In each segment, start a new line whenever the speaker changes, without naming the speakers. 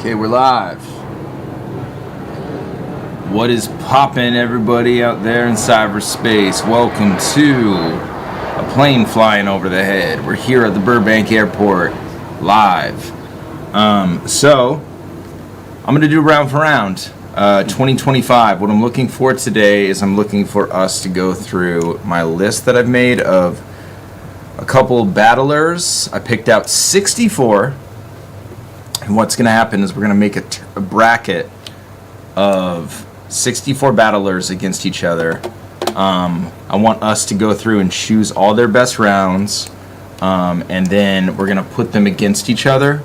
Okay, we're live. What is poppin', everybody out there in cyberspace? Welcome to a plane flying over the head. We're here at the Burbank Airport, live. So I'm gonna do round for round. 2025. What I'm looking for today is I'm looking for us to go through my list that I've made of a couple battlers. I picked out 64. And what's going to happen is we're going to make a bracket of 64 battlers against each other. I want us to go through and choose all their best rounds, and then we're going to put them against each other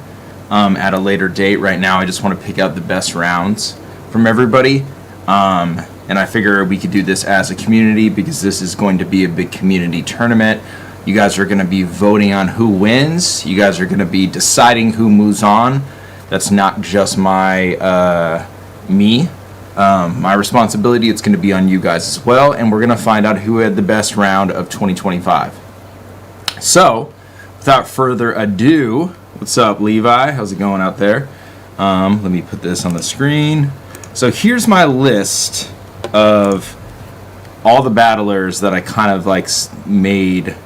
at a later date. Right now, I just want to pick out the best rounds from everybody, and I figure we could do this as a community because this is going to be a big community tournament. You guys are going to be voting on who wins. You guys are going to be deciding who moves on. That's not just my my responsibility. It's going to be on you guys as well. And we're going to find out who had the best round of 2025. So, without further ado, what's up, Levi? How's it going out there? Let me put this on the screen. So here's my list of all the battlers that I kind of like made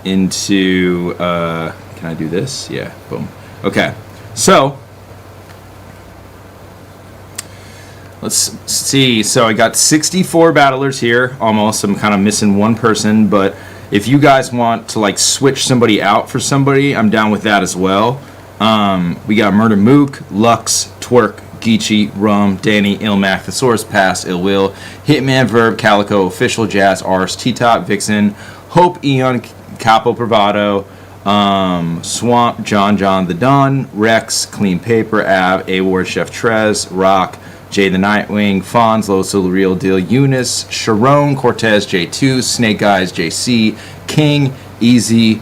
into can I do this? Yeah, boom. Okay, so let's see. So I got 64 battlers here, almost. I'm kind of missing one person, but if you guys want to like switch somebody out for somebody, I'm down with that as well. We got Murder Mook, Lux, Twork, Geechi, Rum, Danny, Ilmac, Thesaurus, Pass, Ill Will, Hitman, Verb, Calicoe, Official, Jazz, Ars, T-Top, Vixen, Hope, Eon, Capo, Bravado, Swamp, John the Don, Rex, Clean Paper, Av, A-Ward, Chef Trez, Rock, Jay the Nightwing, Fonz, Loso, The Real Deal, Eunice, Sharon, Cortez, J2, Snake Eyes, JC, King, Easy,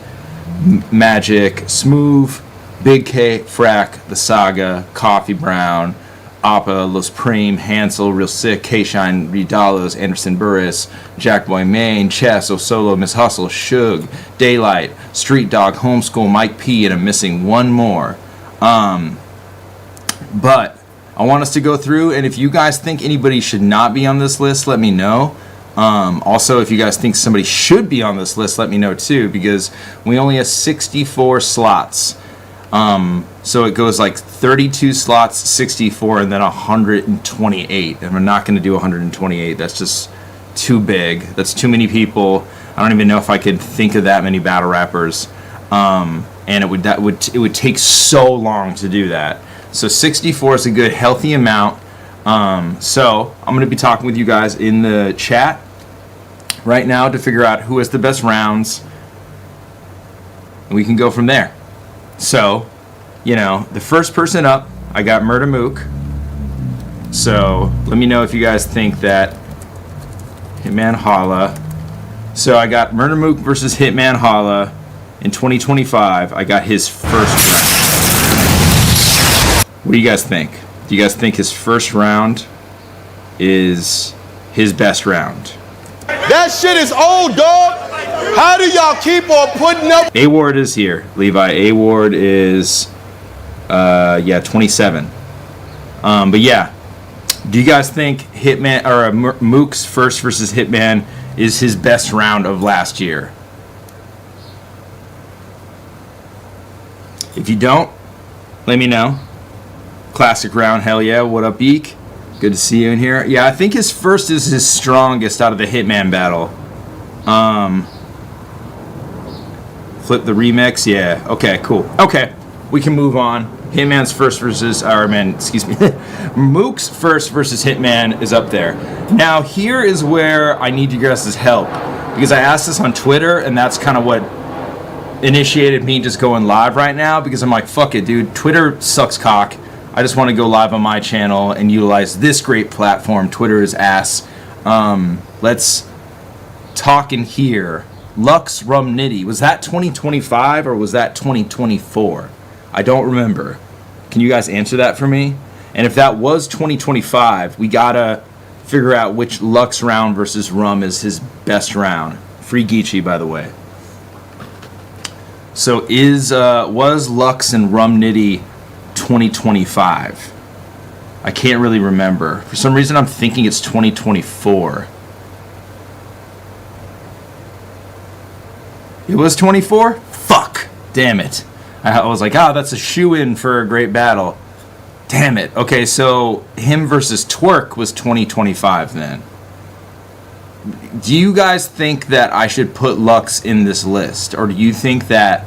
Magic, Smooth, Big K, Frack, The Saga, Coffee Brown, Appa, Los Prime, Hansel, Real Sick, K-Shine, Ridalos, Anderson Burris, Jackboy Main, Chess, Osolo, Miss Hustle, Shug, Daylight, Street Dog, Homeschool, Mike P, and I'm missing one more. But I want us to go through, and if you guys think anybody should not be on this list, let me know. Also, if you guys think somebody should be on this list, let me know too, because we only have 64 slots. So it goes like 32 slots, 64, and then 128. And we're not going to do 128. That's just too big. That's too many people. I don't even know if I could think of that many battle rappers. And it would take so long to do that. So 64 is a good, healthy amount. So I'm going to be talking with you guys in the chat right now to figure out who has the best rounds. And we can go from there. So, you know, the first person up, I got Murder Mook. So, let me know if you guys think that Hitman Holla. So, I got Murder Mook versus Hitman Holla in 2025. I got his first round. What do you guys think? Do you guys think his first round is his best round?
That shit is old, dog. How do y'all keep on putting up?
A-Ward is here, Levi. A-Ward is, 27. But yeah, do you guys think Hitman or Mook's first versus Hitman is his best round of last year? If you don't, let me know. Classic round, hell yeah. What up, Eek? Good to see you in here. Yeah, I think his first is his strongest out of the Hitman battle. Flip the remix, yeah. Okay, cool. Okay, we can move on. Hitman's first versus, Mook's first versus Hitman is up there. Now, here is where I need you guys' help, because I asked this on Twitter, and that's kind of what initiated me just going live right now, because I'm like, fuck it, dude. Twitter sucks cock. I just want to go live on my channel and utilize this great platform. Twitter is ass. Let's talk in here. Lux, Rum Nitty. Was that 2025 or was that 2024? I don't remember. Can you guys answer that for me? And if that was 2025, we gotta figure out which Lux round versus Rum is his best round. Free Geechi, by the way. So was Lux and Rum Nitty 2025. I can't really remember. For some reason, I'm thinking it's 2024. It was 24? Fuck. Damn it. I was like, that's a shoe-in for a great battle. Damn it. Okay, so him versus Twork was 2025 then. Do you guys think that I should put Lux in this list? Or do you think that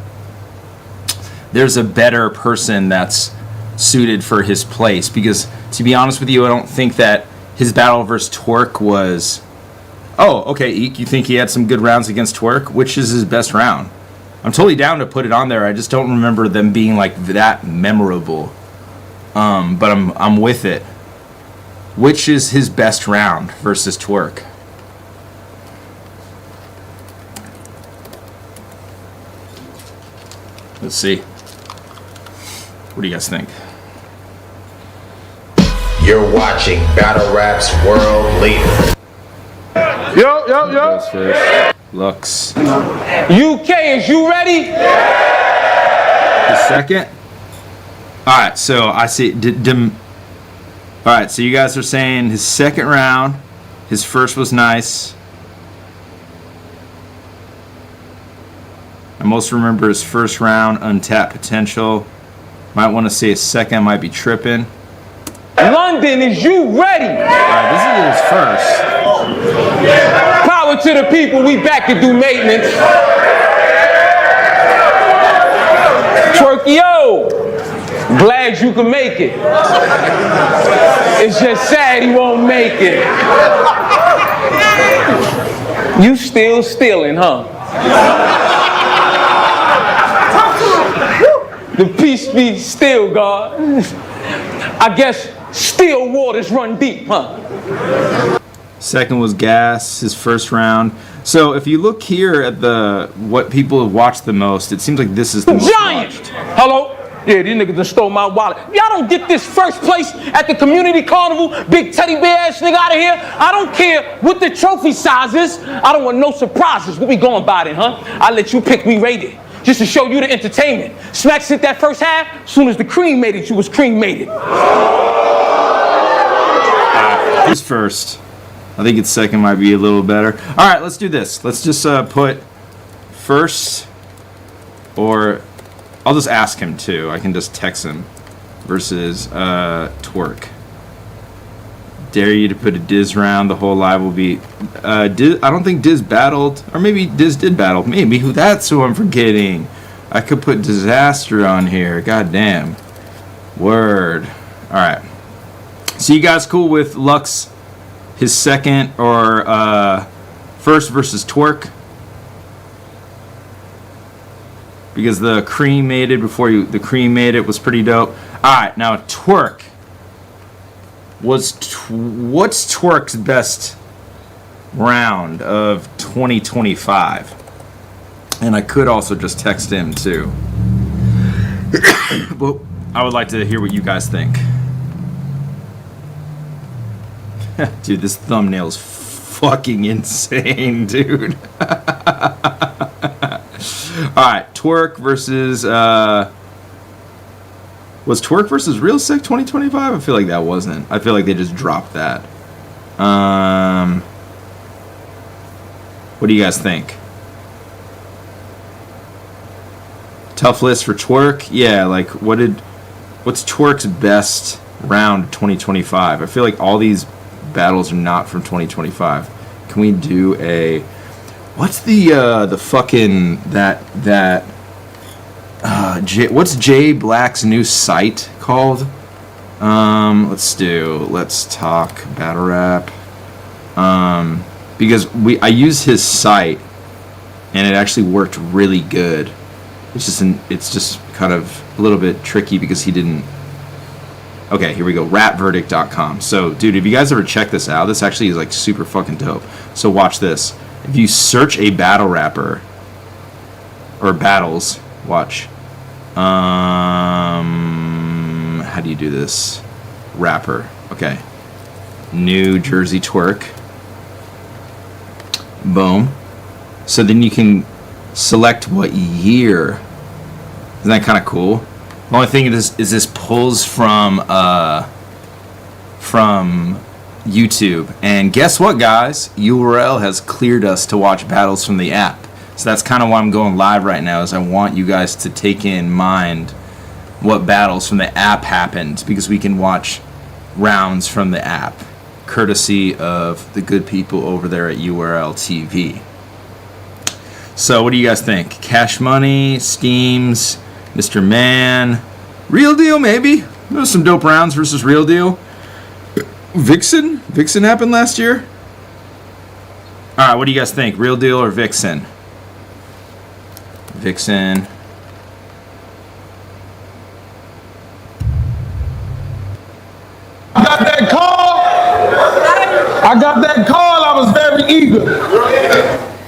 there's a better person that's suited for his place? Because, to be honest with you, I don't think that his battle versus Twork was... Oh, okay, Eek, you think he had some good rounds against Twork? Which is his best round? I'm totally down to put it on there. I just don't remember them being, like, that memorable. But I'm with it. Which is his best round versus Twork? Let's see. What do you guys think?
You're watching Battle Rap's World Leader.
Yo.
Lux.
UK, is you ready?
The second? Alright, so I see. Alright, so you guys are saying his second round, his first was nice. I most remember his first round, untapped potential. Might want to say his second, might be tripping.
London, is you ready?
Alright, this is his first.
Power to the people, we back to do maintenance. Twork, yo, glad you can make it. It's just sad he won't make it. You still stealing, huh? The peace be still, God. I guess still waters run deep, huh?
Second was Gas, his first round. So if you look here at what people have watched the most, it seems like this is the most
Giant!
watched.
Hello? Yeah, these niggas done stole my wallet. Y'all don't get this first place at the community carnival, big teddy bear ass nigga out of here. I don't care what the trophy size is. I don't want no surprises. What we going by then, huh? I let you pick me rated. Just to show you the entertainment. Smacks hit that first half, soon as the cream made it, you was cremated.
His first. I think its second might be a little better. Alright, let's do this. Let's just put first, or I'll just ask him too. I can just text him. Versus Twork. Dare you to put a Diz round. The whole live will be Diz. I don't think Diz battled, or maybe Diz did battle. Maybe that's who I'm forgetting. I could put Disaster on here. God damn. Word. Alright. So you guys cool with Lux, his second, or first versus Twork? Because the cream made it before you. The cream made it was pretty dope. Alright, now Twork. What's Twork's best round of 2025? And I could also just text him too. But I would like to hear what you guys think. Dude, this thumbnail's fucking insane, dude. Alright, Twork versus was Twork versus Real Sick 2025? I feel like that wasn't. I feel like they just dropped that. What do you guys think? Tough list for Twork? Yeah, like what's Twork's best round 2025? I feel like all these battles are not from 2025. Can we do a what's the fucking what's Jay Black's new site called? Let's talk battle rap. Because I used his site and it actually worked really good. It's just kind of a little bit tricky because he didn't. Okay, here we go. Rapverdict.com. So, dude, if you guys ever check this out, this actually is like super fucking dope. So watch this. If you search a battle rapper or battles, watch. How do you do this? Rapper. Okay. New Jerzey Twork. Boom. So then you can select what year. Isn't that kind of cool? The only thing is this pulls from YouTube. And guess what, guys? URL has cleared us to watch battles from the app. So that's kind of why I'm going live right now, is I want you guys to take in mind what battles from the app happened, because we can watch rounds from the app, courtesy of the good people over there at URL TV. So what do you guys think? Cash Money, Steams, Mr. Man, Real Deal maybe? There's some dope rounds versus Real Deal. Vixen happened last year. Alright, what do you guys think? Real Deal or Vixen? Vixen.
I got that call, I was very eager.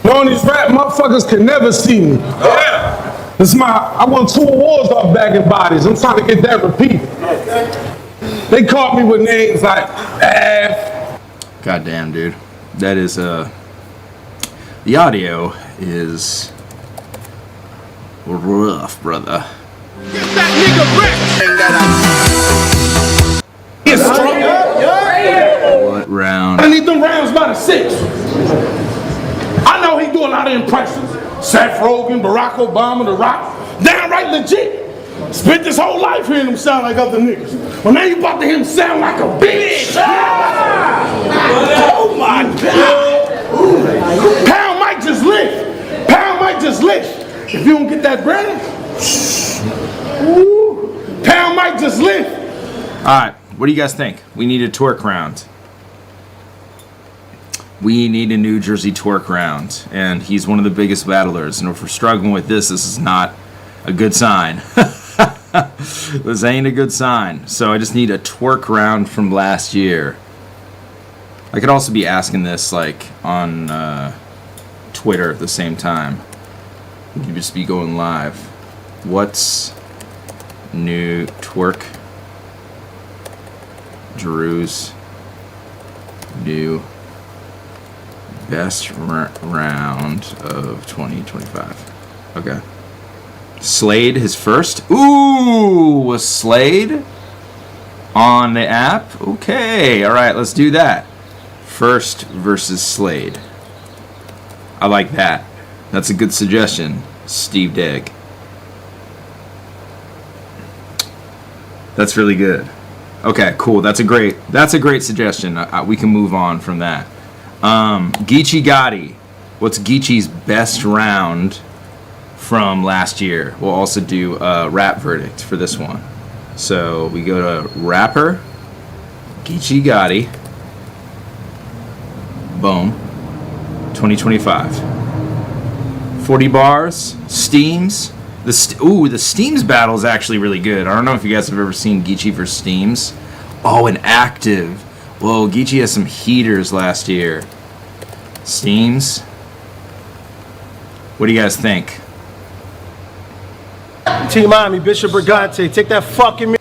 Knowing these rap motherfuckers can never see me. I won 2 awards off Bagging Bodies. I'm trying to get that repeated. They caught me with names like
Goddamn, dude. That is the audio is rough, brother.
Get that nigga Rick! It's strong.
What round?
I need them rounds by the 6. I know he do a lot of impressions. Seth Rogen, Barack Obama, The Rock. Downright legit. Spent his whole life hearing him sound like other niggas. Well, now you about to hear him sound like a bitch. Oh my God. Pound might just lift. Pound might just lift. If you don't get that bread, Pound might just lift.
All right, what do you guys think? We need a twerk round. We need a new Jerzey Twork round, and he's one of the biggest battlers. And if we're struggling with this is not a good sign. This ain't a good sign. So I just need a twerk round from last year. I could also be asking this like on Twitter at the same time. We could just be going live. What's new twerk? Drew's new best round of 2025. Okay. Slade his first. Ooh, was Slade on the app? Okay, all right, let's do that. First versus Slade. I like that. That's a good suggestion, Steve Digg. That's really good. Okay, cool. That's a great suggestion. We can move on from that. Geechi Gotti. What's Geechi's best round from last year? We'll also do a rap verdict for this one. So we go to rapper, Geechi Gotti. Boom. 2025. 40 bars. Steams. The Steams battle is actually really good. I don't know if you guys have ever seen Geechi versus Steams. Oh, an active. Whoa, Geechi has some heaters last year. Steams. What do you guys think?
Team Miami, Bishop Brigante, take that fucking.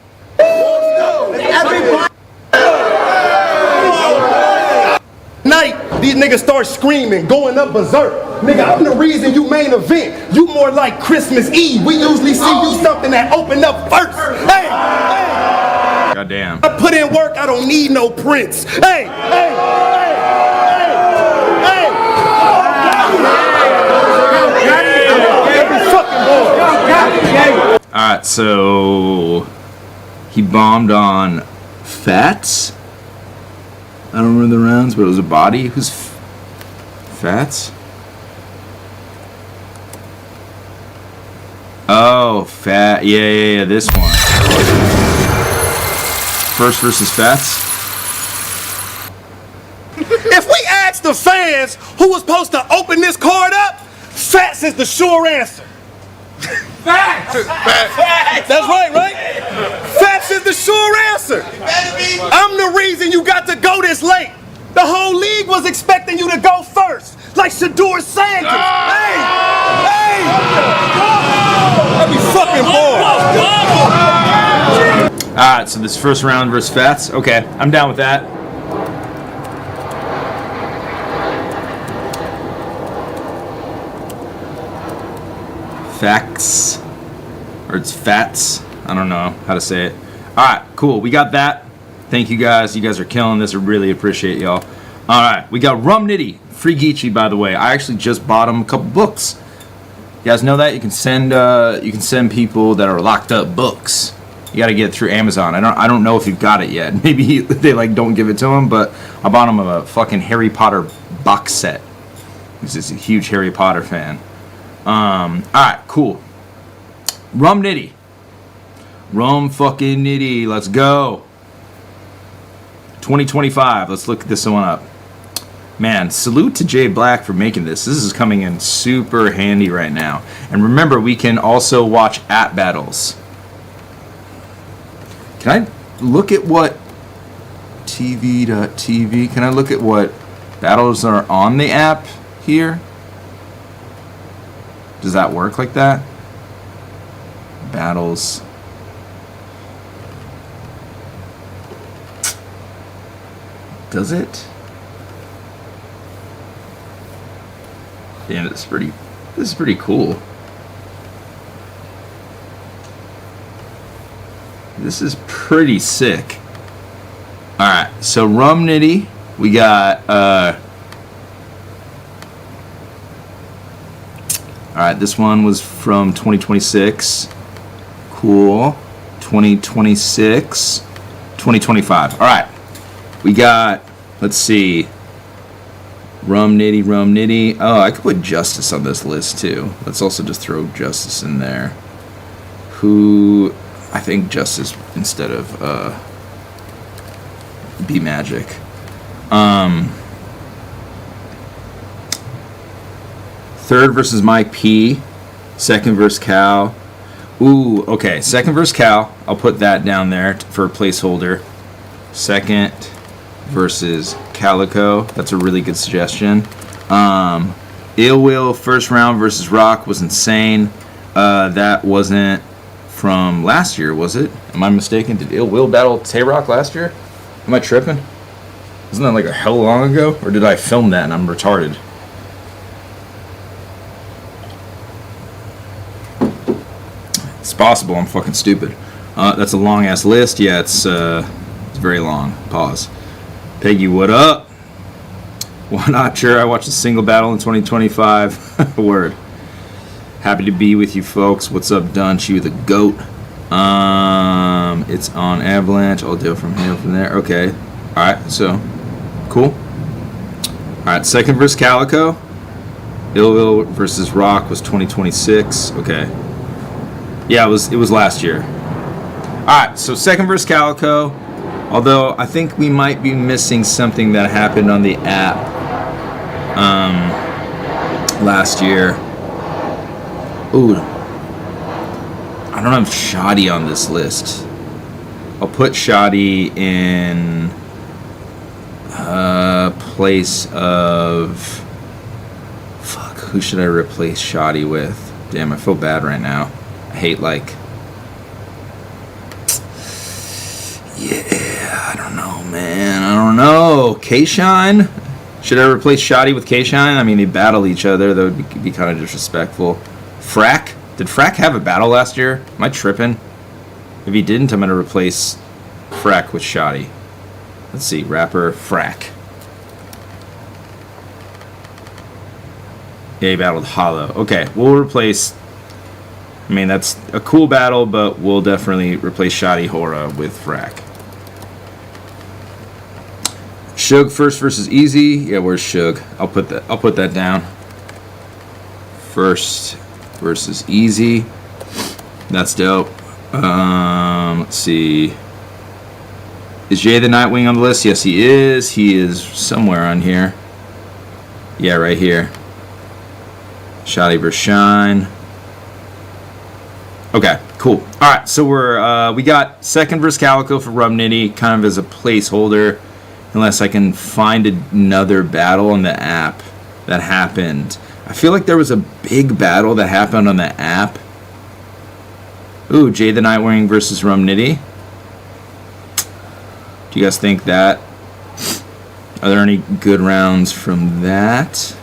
Night, these niggas start screaming, going up berserk. Nigga, I'm the reason you main event. You more like Christmas Eve. We usually see you something that open up first. Hey, hey.
Goddamn.
I put in work, I don't need no prints. Hey, hey, hey, hey, hey.
Alright, so he bombed on Fats. I don't remember the rounds, but it was a body. Who's Fats? Oh, Fat. Yeah, this one. First versus Fats.
If we ask the fans who was supposed to open this card up, Fats is the sure answer. Facts! Facts! That's right? Facts is the sure answer. I'm the reason you got to go this late. The whole league was expecting you to go first, like Shador Sanders. Hey! Let me fucking boy.
Alright, so this first round versus Fats. Okay, I'm down with that. Facts. Or it's Fats. I don't know how to say it. All right, cool. We got that. Thank you guys. You guys are killing this. I really appreciate y'all. All right, we got Rum Nitty. Free Geechi, by the way. I actually just bought him a couple books. You guys know that? You can send people that are locked up books. You got to get it through Amazon. I don't know if you've got it yet. Maybe they like don't give it to him, but I bought him a fucking Harry Potter box set. He's just a huge Harry Potter fan. All right, cool. Rum Nitty. Rum fucking Nitty. Let's go. 2025. Let's look this one up. Man, salute to Jay Black for making this. This is coming in super handy right now. And remember, we can also watch app battles. Can I look at what TV.tv? Can I look at what battles are on the app here? Does that work like that? Battles. Does it? Damn, this is pretty cool. This is pretty sick. Alright, so Rum Nitty, we got alright, this one was from 2026. Cool. 2026. 2025. Alright. We got, let's see. Rum Nitty. Oh, I could put Justice on this list too. Let's also just throw Justice in there. Who, I think Justice instead of B Magic. Third versus Mike P. Second versus Cal. Ooh, okay. Second versus Cal. I'll put that down there for a placeholder. Second versus Calicoe. That's a really good suggestion. Ill Will first round versus Rock was insane. That wasn't from last year, was it? Am I mistaken? Did Ill Will battle Tay-Rock last year? Am I tripping? Wasn't that like a hell long ago? Or did I film that and I'm retarded? It's possible. I'm fucking stupid. That's a long ass list. Yeah, it's very long. Pause. Peggy, what up? Why not? Sure, I watched a single battle in 2025. Word. Happy to be with you folks. What's up, Dunch? You the GOAT. It's on Avalanche. I'll do it from here from there. Okay. Alright, so cool. Alright, second versus Calicoe. Illville versus Rock was 2026. Okay. Yeah, it was last year. Alright, so second versus Calicoe. Although I think we might be missing something that happened on the app last year. Ooh, I don't have Shoddy on this list. I'll put Shoddy in place of... Fuck, who should I replace Shoddy with? Damn, I feel bad right now. I hate like... Yeah, I don't know, man. I don't know. K-Shine? Should I replace Shoddy with K-Shine? I mean, they battle each other. That would be kind of disrespectful. Frack? Did Frack have a battle last year? Am I tripping? If he didn't, I'm going to replace Frack with Shoddy. Let's see. Rapper Frack. Yeah, he battled Hollow. Okay, we'll replace... I mean, that's a cool battle, but we'll definitely replace Shoddy Hora with Frack. Suge first versus Easy. Yeah, where's Suge? I'll put that down. First versus Easy. That's dope. Let's see. Is Jay the Nightwing on the list? Yes, he is. He is somewhere on here. Yeah, right here. Shoddy versus Shine. Okay, cool. All right, so we got second versus Calicoe for Rum Nitty, kind of as a placeholder, unless I can find another battle on the app that happened. I feel like there was a big battle that happened on the app. Ooh, Jay the Nightwing versus Rum Nitty. Do you guys think that? Are there any good rounds from that?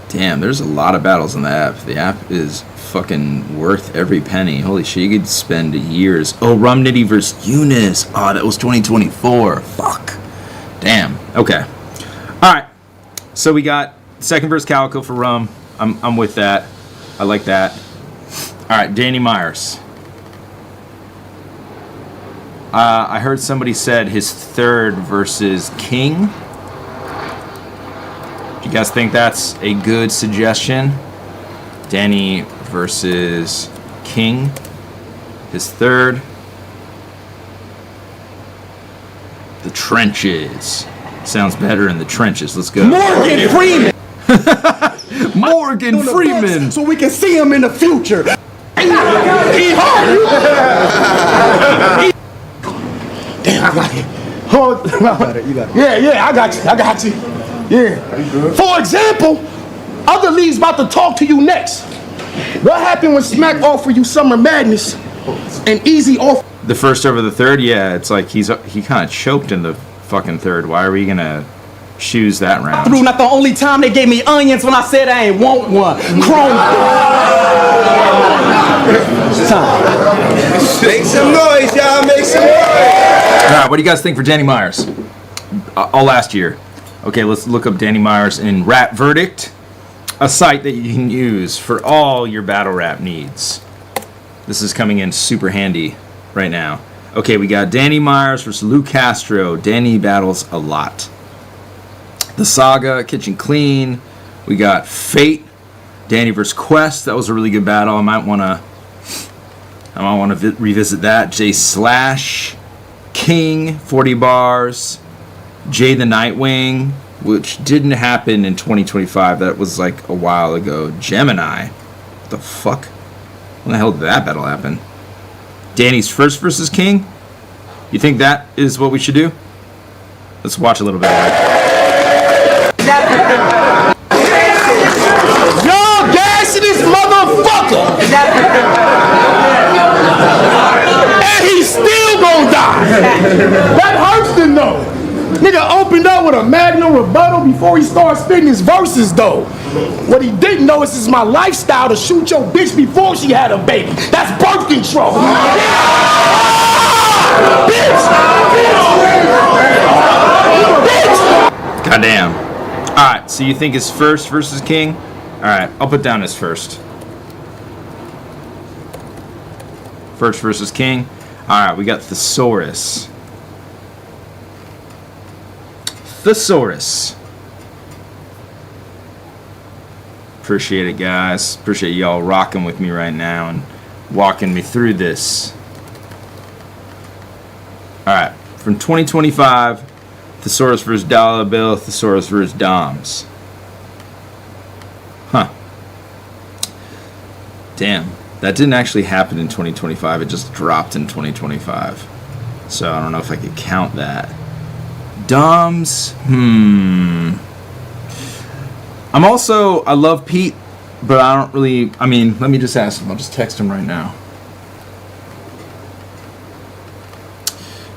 Damn, there's a lot of battles on the app. The app is fucking worth every penny. Holy shit, you could spend years. Oh, Rum Nitty versus Eunice. Oh, that was 2024. Fuck. Damn. Okay. All right. So we got second verse Calicoe for Rum. I'm with that. I like that. All right, Danny Myers. I heard somebody said his third versus King. Do you guys think that's a good suggestion? Danny versus King. His third. The trenches. Sounds better in the trenches. Let's go.
Morgan Freeman.
Morgan Freeman.
So we can see him in the future. Damn, I got it. Hold, you got it. Yeah, I got you. Yeah. For example, other leagues about to talk to you next. What happened when Smack offered you Summer Madness and Easy offer?
The first over the third, yeah, it's like he kind of choked in the fucking third. Why are we gonna choose that round?
Through not the only time they gave me onions when I said I ain't want one. Chrome.
Make some noise, y'all. Make some noise.
All right, what do you guys think for Danny Myers? All last year. Okay, let's look up Danny Myers in Rap Verdict, a site that you can use for all your battle rap needs. This is coming in super handy right now. Okay, we got Danny Myers versus Lou Castro. Danny battles a lot. The Saga, Kitchen Clean. We got Fate, Danny versus Quest. That was a really good battle. I might want to revisit that. Jay Slash, King, 40 bars. Jay the Nightwing, which didn't happen in 2025. That was like a while ago. Gemini. What the fuck? When the hell did that battle happen? Danny's first versus King? You think that is what we should do? Let's watch a little bit of it.
Y'all gassing this motherfucker! And he's still gonna die! That hurts to know. Nigga opened up with a magnum rebuttal before he started spitting his verses, though. What he didn't know is it's my lifestyle to shoot your bitch before she had a baby. That's birth control. Bitch!
Goddamn. Alright, so you think his first versus King? Alright, I'll put down his first. First versus King. Alright, we got Thesaurus. Thesaurus. Appreciate it, guys. Appreciate y'all rocking with me right now and walking me through this. Alright, from 2025, Thesaurus versus Dollar Bill, Thesaurus versus Doms. Huh. Damn. That didn't actually happen in 2025. It just dropped in 2025. So I don't know if I could count that. Doms. I love Pete, but I don't really, let me just ask him. I'll just text him right now.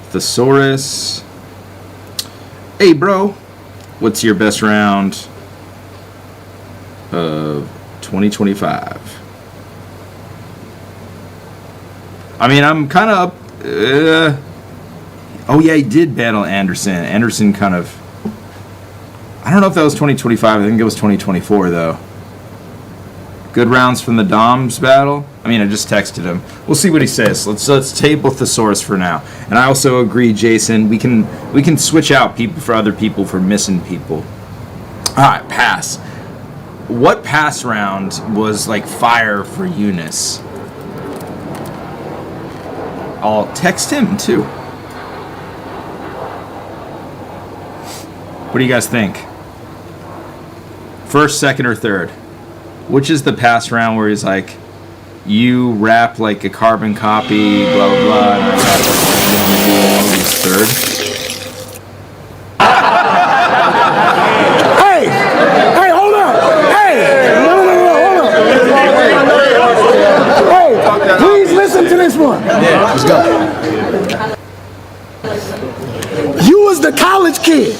Thesaurus. Hey, bro. What's your best round of 2025? I'm kind of up. Oh, yeah, he did battle Anderson. Anderson kind of... I don't know if that was 2025. I think it was 2024, though. Good rounds from the Doms battle. I just texted him. We'll see what he says. Let's table Thesaurus for now. And I also agree, Jason. We can switch out people for other people for missing people. All right, pass. What pass round was like fire for Eunice? I'll text him too. What do you guys think? First, second, or third? Which is the pass round where he's like, you rap like a carbon copy, blah, blah, blah, and I rap like he's third?
Hey, hold up. Hey, no, hold up. Hey, please listen to this one.
Yeah, let's go.
You was the college kid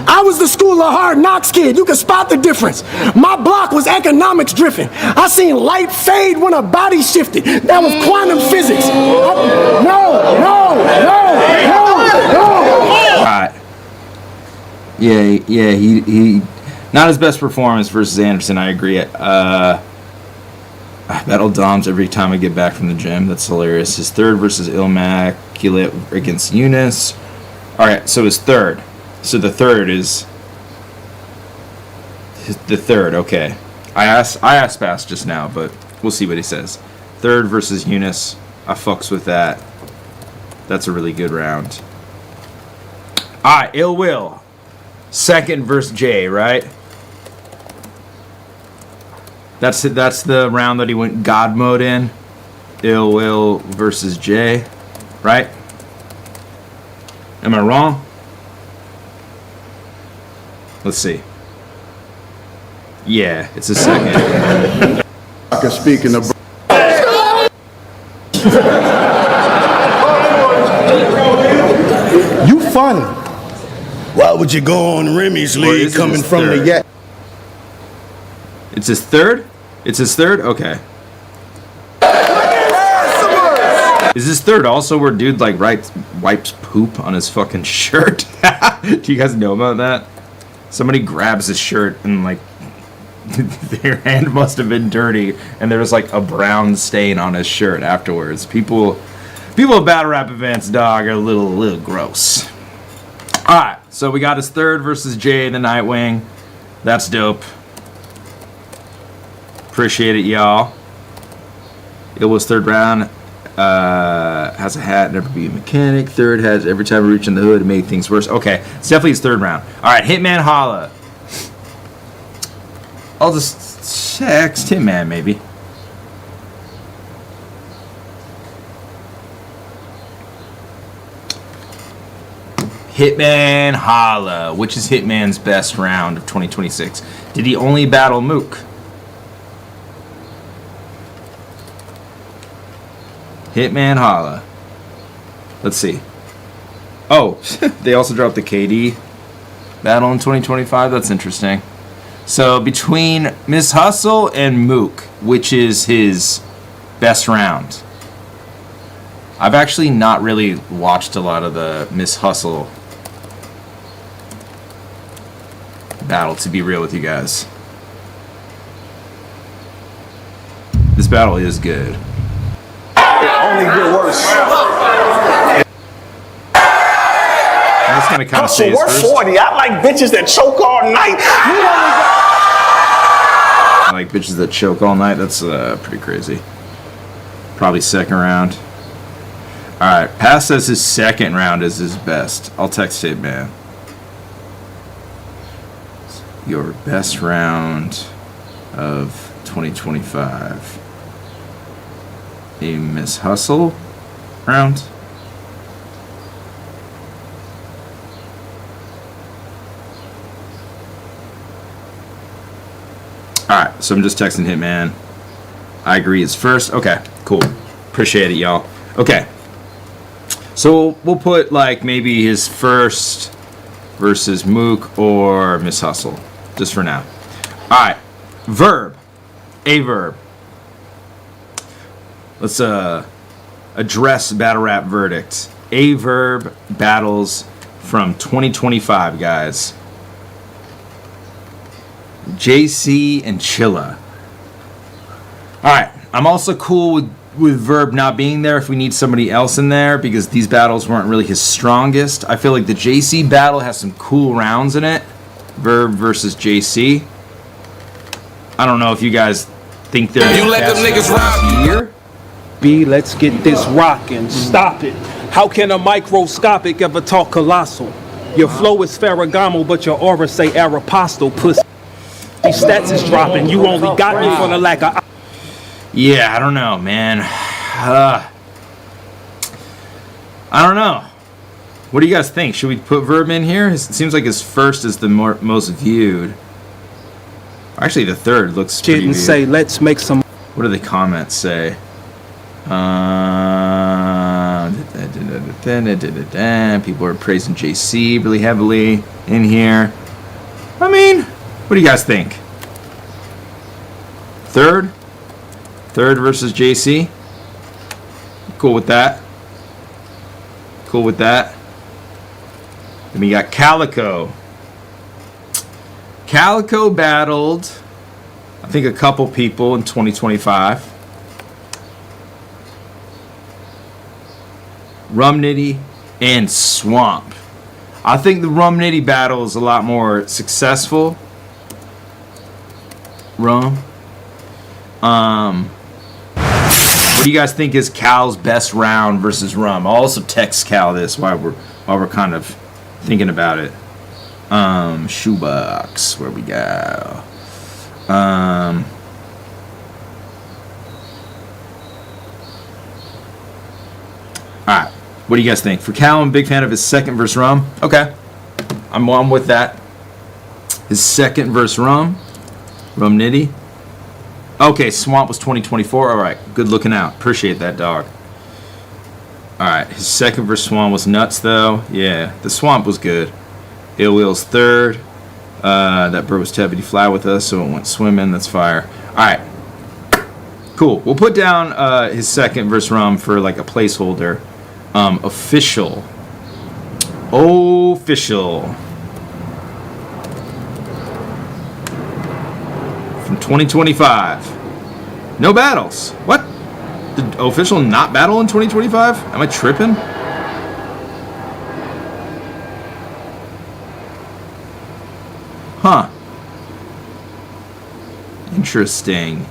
I was the school of hard knocks kid. You can spot the difference. My block was economics driven. I seen light fade when a body shifted. That was quantum physics. No.
All right. Yeah, he not his best performance versus Anderson, I agree. I battle Doms every time I get back from the gym. That's hilarious. His third versus Immaculate against Eunice. All right, so his third. So the third is the third. Okay, I asked Bass just now, but we'll see what he says. Third versus Eunice. I fucks with that. That's a really good round. All right, Ill Will. Second versus Jay, right? That's it. That's the round that he went God mode in. Ill Will versus Jay, right? Am I wrong? Let's see. Yeah, it's a second.
Speaking of. You funny. Why would you go on Remy's league coming from the yak?
It's his third? It's his third? Okay. Is his third also where dude like wipes poop on his fucking shirt? Do you guys know about that? Somebody grabs his shirt and like their hand must have been dirty and there was like a brown stain on his shirt afterwards. People at battle rap events, dog, are a little gross. Alright, so we got his third versus Jay the Nightwing. That's dope. Appreciate it, y'all. It was third round. Has a hat, never be a mechanic. Third has every time we reach in the hood to make things worse. Okay, it's definitely his third round. Alright, Hitman Holla. I'll just text Hitman maybe. Hitman Holla. Which is Hitman's best round of 2026? Did he only battle Mook? Hitman Holla. Let's see. Oh, they also dropped the KD battle in 2025. That's interesting. So between Miss Hustle and Mook, which is his best round? I've actually not really watched a lot of the Miss Hustle battle, to be real with you guys. This battle is good.
Only get worse.
That's gonna kind of
So
say his
we're
first.
40. I like bitches that choke all night.
I like bitches that choke all night. That's pretty crazy. Probably second round. Alright, Pass says his second round is his best. I'll text it, man. Your best round of 2025. A Miss Hustle round. Alright, so I'm just texting Hitman. I agree it's first. Okay, cool. Appreciate it, y'all. Okay. So we'll put like maybe his first versus Mook or Miss Hustle. Just for now. Alright. Verb. A Verb. Let's address battle rap verdict. A Verb battles from 2025, guys. JC and Chilla. Alright, I'm also cool with Verb not being there if we need somebody else in there because these battles weren't really his strongest. I feel like the JC battle has some cool rounds in it. Verb versus JC. I don't know if you guys think they're
You let them niggas rob
year.
B, let's get this rockin'. Stop it. How can a microscopic ever talk colossal? Your flow is Ferragamo, but your aura say Aeropostale. Pussy. These stats is dropping. You only got me for the lack of.
Yeah, I don't know, man. I don't know. What do you guys think? Should we put Verb in here? It seems like his first is the most viewed. Actually, the third looks pretty
Didn't
viewed.
say let's make some.
What do the comments say? People are praising JC really heavily in here. I mean, what do you guys think? Third versus JC. Cool with that. Cool with that. Then we got Calicoe. Calicoe battled, I think, a couple people in 2025. Rum Nitty and Swamp. I think the Rum Nitty battle is a lot more successful. Rum. What do you guys think is Cal's best round versus Rum? I'll also text Cal this while we're kind of thinking about it. Shoebox, where we go? Alright, what do you guys think? For Cal, I'm a big fan of his second verse Rum. Okay, I'm with that. His second verse Rum Nitty. Okay, Swamp was 2024. Alright, good looking out. Appreciate that, dog. Alright, his second verse Swamp was nuts, though. Yeah, the Swamp was good. Ill Will's third. That bird was too heavy to fly with us, so it went swimming. That's fire. Alright. Cool. We'll put down his second verse Rum for like a placeholder. Official. From 2025. No battles. What? Did Official not battle in 2025? Am I tripping? Huh. Interesting.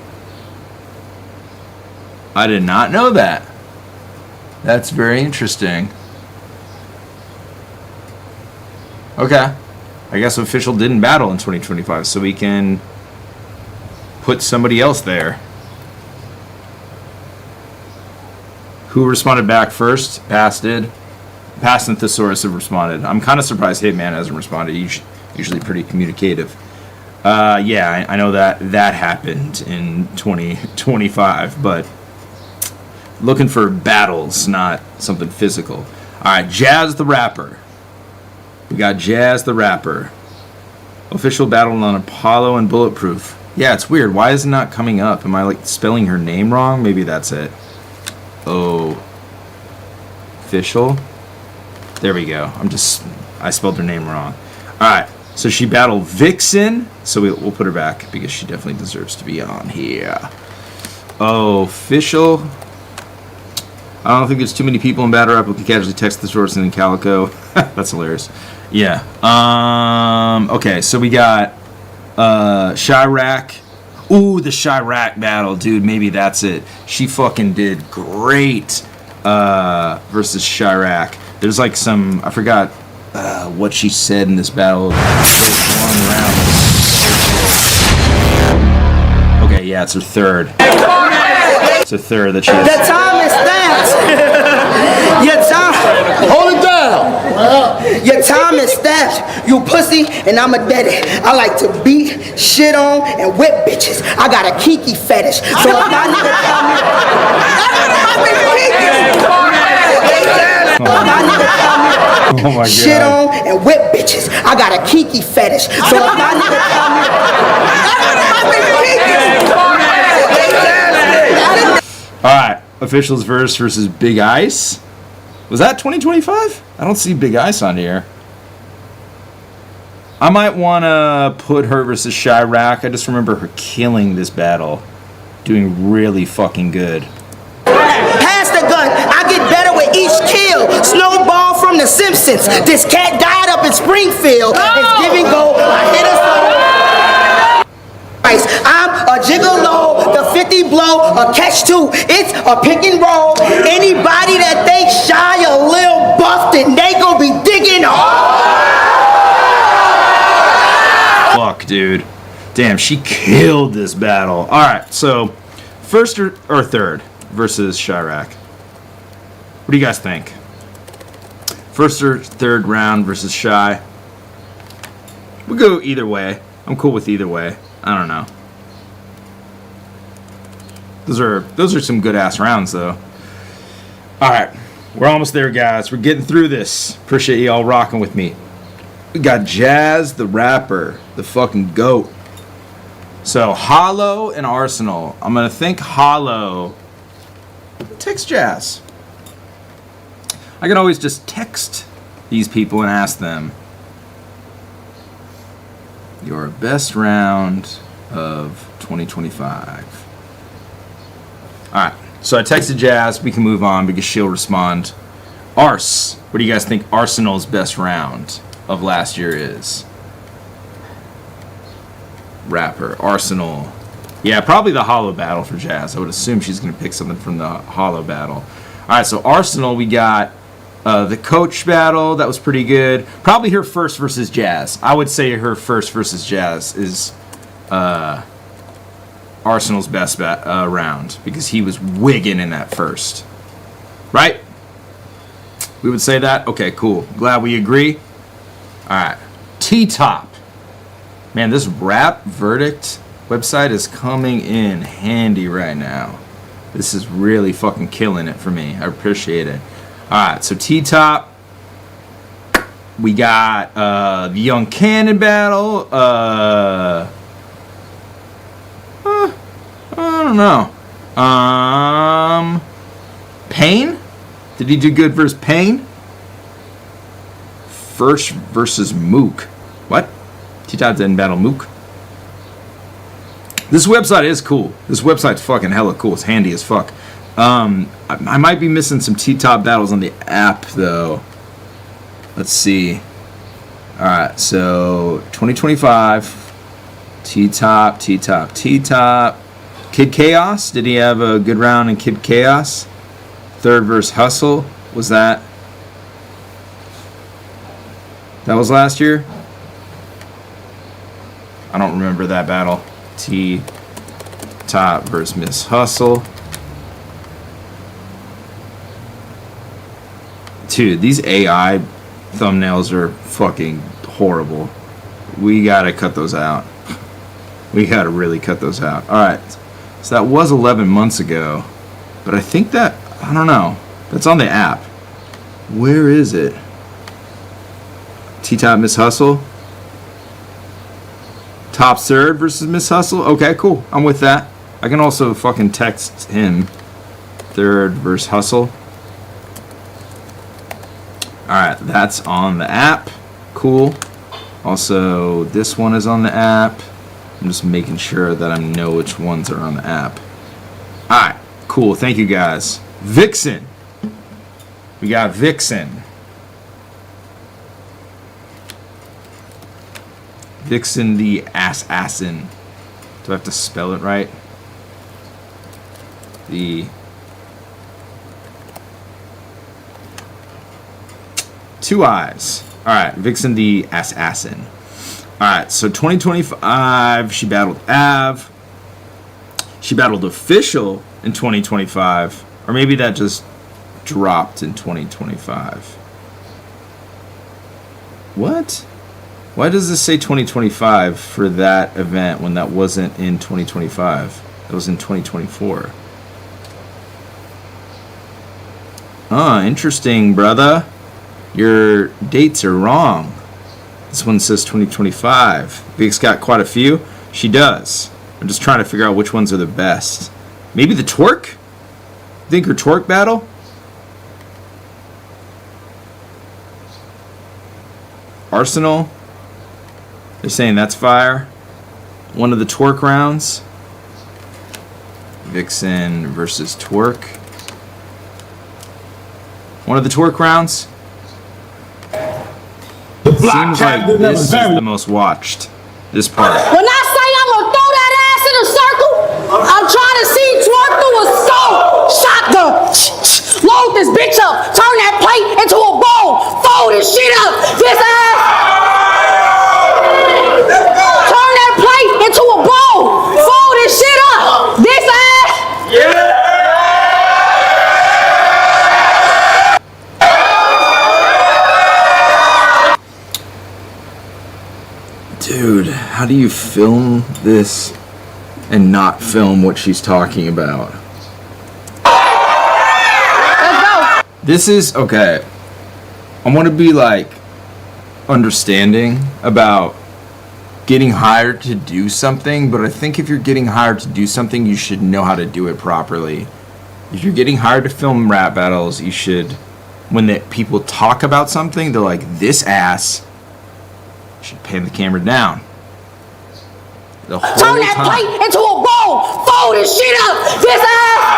I did not know that. That's very interesting. Okay. I guess Official didn't battle in 2025, so we can put somebody else there. Who responded back first? Past did. Past and Thesaurus have responded. I'm kind of surprised Hitman hasn't responded. He's usually pretty communicative. Yeah, I know that happened in 2025, but looking for battles, not something physical. Alright, Jazz the Rapper. We got Jazz the Rapper. Official battle on Apollo and Bulletproof. Yeah, it's weird. Why is it not coming up? Am I like spelling her name wrong? Maybe that's it. Oh. Official. There we go. I spelled her name wrong. Alright, so she battled Vixen. So we'll put her back because she definitely deserves to be on here. Official. I don't think there's too many people in battle rap who can casually text the source and then Calicoe. That's hilarious. Yeah. Okay, so we got Chirac. Ooh, the Chirac battle, dude. Maybe that's it. She fucking did great versus Chirac. There's like some, I forgot what she said in this battle. Okay, yeah, it's her third. It's her third that she has.
The time is that. Your time.
Hold it down.
Your time is theft. You pussy and I'm a daddy. I like to beat, shit on, and whip bitches. I got a kiki fetish. So if my nigga tell me,
Oh my God.
shit on and whip bitches. I got a kiki fetish. So if my nigga tell me,
Alright, Official's verse versus Big Ice. Was that 2025? I don't see Big Ice on here. I might want to put her versus Chirac. I just remember her killing this battle. Doing really fucking good.
pass the gun. I get better with each kill. Snowball from The Simpsons. This cat died up in Springfield. It's giving go. I hit a I'm a gigolo, the 50 blow, a catch two. It's a pick and roll. Anybody that thinks Shy a little buff, then they gon' be digging hard.
Fuck, dude. Damn, she killed this battle. Alright, so first or third versus Chirac. What do you guys think? First or third round versus Shy. We'll go either way. I'm cool with either way. I don't know. Those are some good ass rounds though. Alright. We're almost there, guys. We're getting through this. Appreciate y'all rocking with me. We got Jazz the rapper, the fucking GOAT. So, Hollow and Arsenal. I'm going to think Hollow. Text Jazz. I can always just text these people and ask them your best round of 2025. Alright, so I texted Jazz. We can move on because she'll respond. Ars, what do you guys think Arsenal's best round of last year is? Rapper, Arsenal. Yeah, probably the Hollow battle for Jazz. I would assume she's going to pick something from the Hollow battle. Alright, so Arsenal, we got the coach battle. That was pretty good. Probably her first versus Jazz. I would say her first versus Jazz is Arsenal's best round because he was wigging in that first. Right? We would say that? Okay, cool. Glad we agree. Alright. T-Top. Man, this rap verdict website is coming in handy right now. This is really fucking killing it for me. I appreciate it. Alright, so T-Top. We got the Young Cannon battle. I don't know. Pain? Did he do good versus Pain? First versus Mook. What? T-Top didn't battle Mook. This website is cool. This website's fucking hella cool. It's handy as fuck. I might be missing some T-Top battles on the app, though. Let's see. Alright, so 2025. T-Top. Kid Chaos. Did he have a good round in Kid Chaos? Third versus Hustle. Was that? That was last year? I don't remember that battle. T-Top versus Miss Hustle. Dude, these AI thumbnails are fucking horrible. We gotta cut those out. We gotta really cut those out. Alright, so that was 11 months ago. But I think that, I don't know. That's on the app. Where is it? T-Top Miss Hustle. Top third versus Miss Hustle. Okay, cool. I'm with that. I can also fucking text him. Third versus Hustle. Alright, that's on the app. Cool. Also, this one is on the app. I'm just making sure that I know which ones are on the app. Alright, cool. Thank you guys. Vixen. We got Vixen. Vixen the assassin. Do I have to spell it right? The two eyes. Alright, Vixen the assassin. Alright, so 2025, she battled Av. She battled Official in 2025. Or maybe that just dropped in 2025. What? Why does this say 2025 for that event when that wasn't in 2025? That was in 2024. Interesting, brother. Your dates are wrong. This one says 2025. Vic's got quite a few. She does. I'm just trying to figure out which ones are the best. Maybe the Twork? You think her Twork battle? Arsenal? They're saying that's fire. One of the Twork rounds. Vixen versus Twork. One of the Twork rounds. Seems like this is the most watched. This part.
When I say I'm gonna throw that ass in a circle, I'm trying to see Twork through a soul. Shotgun. Load this bitch up. Turn that plate into a bowl. Fold this shit up. This ass. Turn that plate into a bowl. Fold this shit up. This ass. Yeah.
Dude, how do you film this and not film what she's talking about?
Let's go.
This is okay. I want to be like understanding about getting hired to do something, but I think if you're getting hired to do something, you should know how to do it properly. If you're getting hired to film rap battles, you should, when the people talk about something, they're like, this ass, you should pan the camera down. The whole
Turn that
time.
plate into a bowl. Fold this shit up. This ass.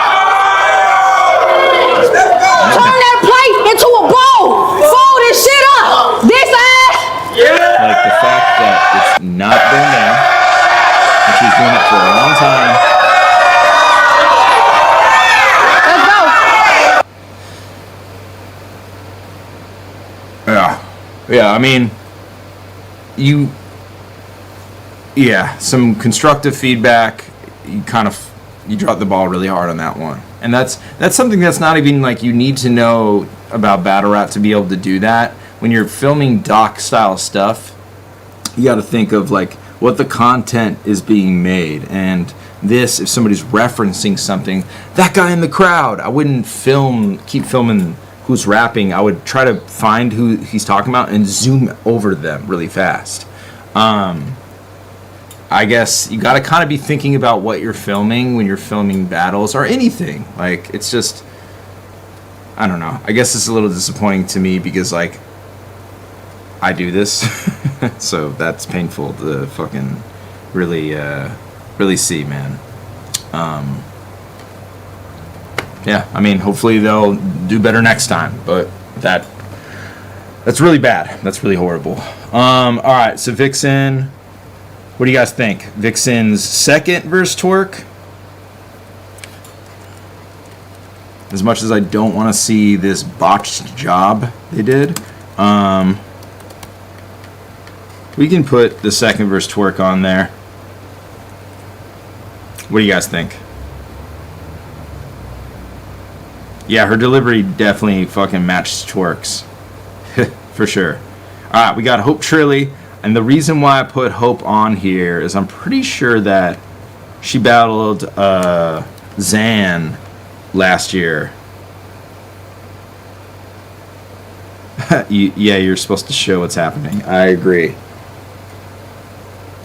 Turn that plate into a bowl. Fold this shit up. This ass.
Like the fact that it's not been there, and she's doing it for a long time.
Let's go.
Yeah, I mean, some constructive feedback. You dropped the ball really hard on that one, and that's something that's not even like you need to know about battle rap to be able to do that. When you're filming doc style stuff, you got to think of like what the content is being made, and this, if somebody's referencing something, that guy in the crowd, I wouldn't keep filming who's rapping. I would try to find who he's talking about and zoom over them really fast. I guess you got to kind of be thinking about what you're filming when you're filming battles or anything. Like, it's just, I don't know. I guess it's a little disappointing to me because, like, I do this. So that's painful to fucking really see, man. Yeah, I mean, hopefully they'll do better next time, but that's really bad. That's really horrible. All right, so Vixen, what do you guys think? Vixen's second verse Twork? As much as I don't want to see this botched job they did, we can put the second verse Twork on there. What do you guys think? Yeah, her delivery definitely fucking matched Twork's. For sure. Alright, we got Hope Trilly. And the reason why I put Hope on here is I'm pretty sure that she battled Zan last year. Yeah, you're supposed to show what's happening. I agree.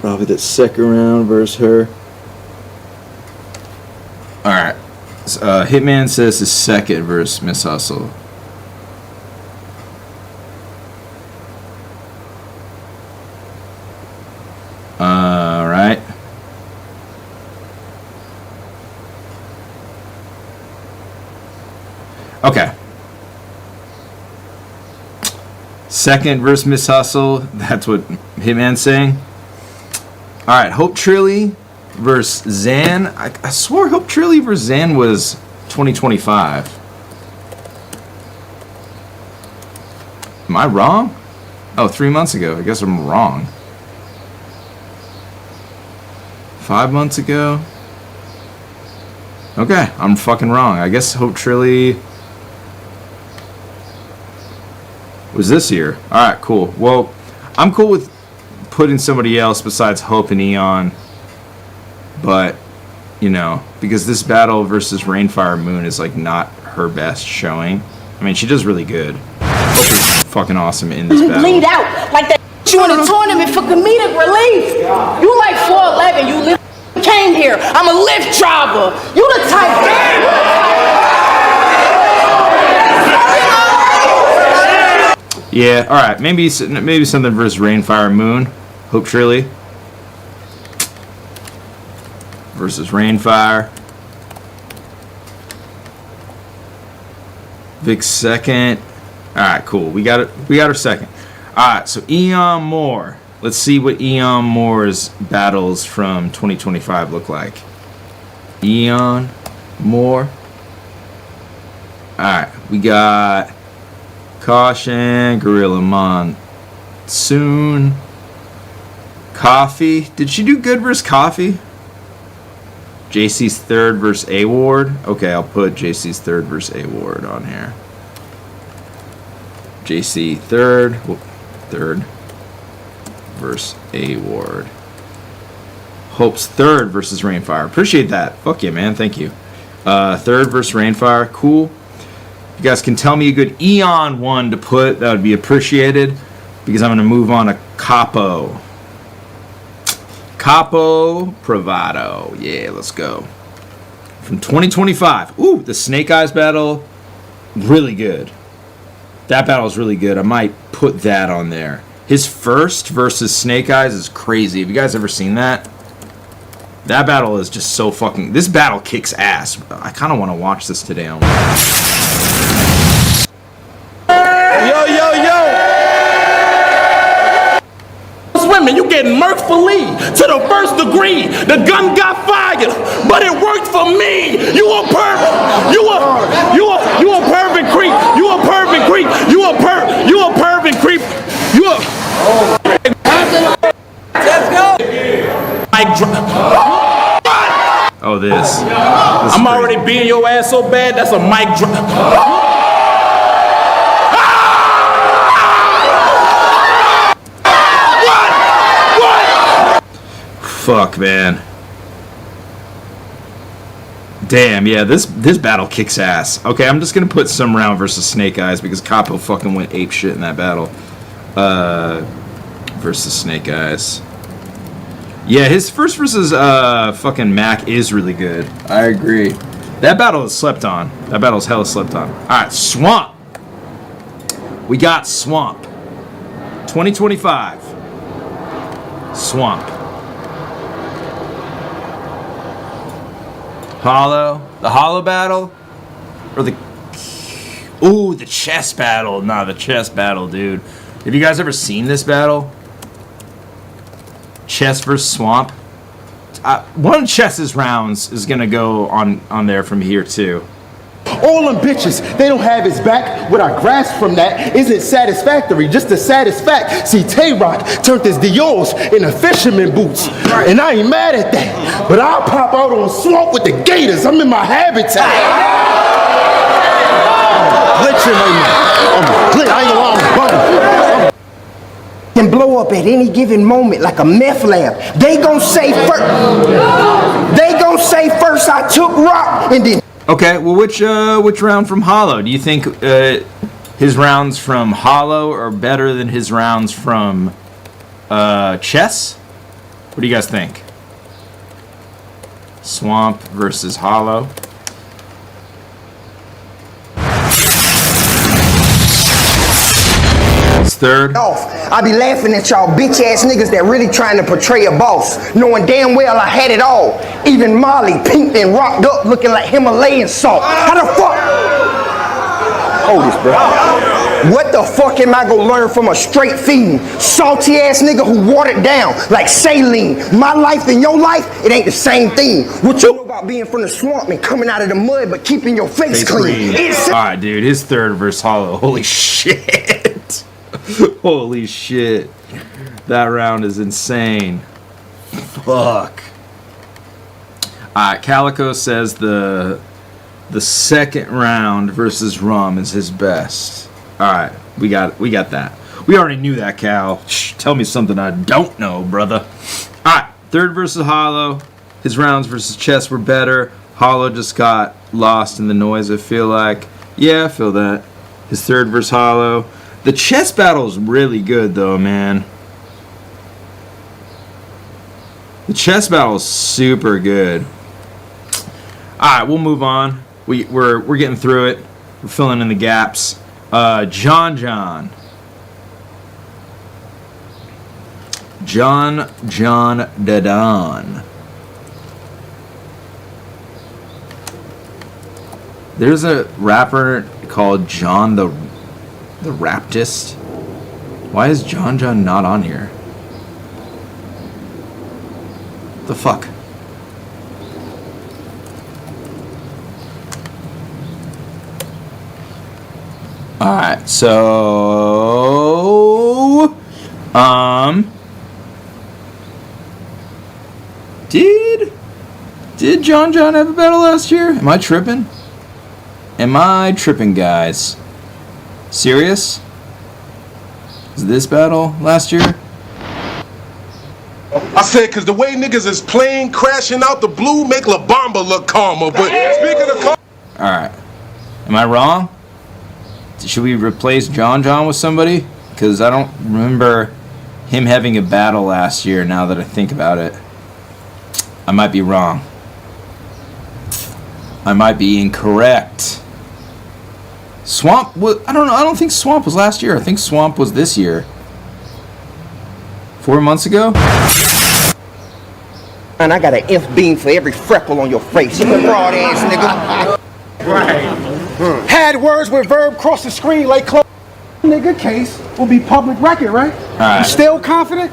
Probably the second round versus her. Alright. Hitman says his second versus Miss Hustle. Alright. Okay. Second versus Miss Hustle. That's what Hitman's saying. Alright, Hope Trilly versus Zan. I swore Hope Trilly versus Zan was 2025. Am I wrong? Oh, 3 months ago. I guess I'm wrong. 5 months ago? Okay, I'm fucking wrong. I guess Hope Trilly was this year. Alright, cool. Well, I'm cool with putting somebody else besides Hope and Eon. But, you know, because this battle versus Rainfire Moon is like not her best showing. I mean, she does really good. Hope is fucking awesome in this battle.
Bleed out like that. You in a tournament for comedic relief. You like 4'11". You came here. I'm a Lyft driver. You the type.
Yeah, all right. Maybe something versus Rainfire Moon. Hope Trilly versus Rainfire. Vic's second. All right, cool. We got it. We got her second. All right, so Eon Moore. Let's see what Eon Moore's battles from 2025 look like. Eon Moore. All right, we got Caution, Gorilla Monsoon, Coffee. Did she do good versus Coffee? JC's third versus A Ward. Okay, I'll put JC's third versus A Ward on here. JC third versus A Ward. Hope's third versus Rainfire. Appreciate that. Fuck yeah, man. Thank you. Third versus Rainfire. Cool. you guys can tell me a good Eon one to put, that would be appreciated, because I'm going to move on to Capo. Capo Bravado. Yeah, let's go. From 2025. Ooh, the Snake Eyes battle, really good. That battle is really good. I might put that on there. His first versus Snake Eyes is crazy. Have you guys ever seen that? That battle is just so fucking... This battle kicks ass. I kind of want to watch this today.
Yo, yo, yo! Women, you getting murked for lead to the first degree. The gun got fired, but it worked for me. You a perv. You a perv and creep. You a perv and creep. You a perv and creep. You a... Let's go.
Oh, this.
I'm already beating your ass so bad, that's a mic drop.
Fuck, man. Damn, yeah, this battle kicks ass. Okay, I'm just gonna put some round versus Snake Eyes because Capo fucking went ape shit in that battle. Versus Snake Eyes. Yeah, his first versus fucking Mac is really good. I agree. That battle is slept on. That battle's hella slept on. Alright, Swamp. We got Swamp. 2025. Swamp. Hollow? The Hollow battle? Or the... Ooh, the chess battle. Nah, the chess battle, dude. Have you guys ever seen this battle? Chess versus Swamp? One of Chess's rounds is gonna go on there from here, too.
All them bitches, they don't have his back. What I grasp from that isn't satisfactory, just a satisfact. See, Tay-Rock turned his Dior's into fisherman boots. And I ain't mad at that. But I'll pop out on Swamp with the gators. I'm in my habitat. I'm glitching right now. I ain't gonna lie, I'm bugging.
Can blow up at any given moment like a meth lab. They gon' say first I took rock and then...
Okay, well, which round from Hollow? Do you think his rounds from Hollow are better than his rounds from Chess? What do you guys think? Swamp versus Hollow. Third.
I be laughing at y'all bitch ass niggas that really trying to portray a boss, knowing damn well I had it all. Even Molly pinked and rocked up looking like Himalayan salt. How the fuck? Hold this, bro. What the fuck am I gonna learn from a straight fiend? Salty ass nigga who watered down like saline. My life and your life, it ain't the same thing. What you know about being from the swamp and coming out of the mud but keeping your face clean?
Alright, dude, his third versus Hollow. Holy shit. Holy shit. That round is insane. Fuck. Alright, Calicoe says the second round versus Rum is his best. Alright, we got that. We already knew that, Cal. Shh, tell me something I don't know, brother. Alright, third versus Hollow. His rounds versus Chess were better. Hollow just got lost in the noise, I feel like. Yeah, I feel that. His third versus Hollow. The chess battle is really good, though, man. The chess battle is super good. All right, we'll move on. We're getting through it. We're filling in the gaps. John Dadon. There's a rapper called John the Raptist. Why is John not on here? The fuck? Alright, so Did John have a battle last year? Am I tripping? Guys? Serious? Is this battle last year?
I said, cause the way niggas is playing, crashing out the blue, make La Bamba look calmer. But speaking of
Alright. Am I wrong? should we replace John with somebody? Because I don't remember him having a battle last year. Now that I think about it, I might be wrong. I might be incorrect. Swamp was, I don't know. I don't think Swamp was last year. I think Swamp was this year. 4 months ago.
And I got an F beam for every freckle on your face. You fraud ass nigga.
Right. Had words with Verb cross the screen like close. Nigga case will be public record, right?
Right.
You still confident?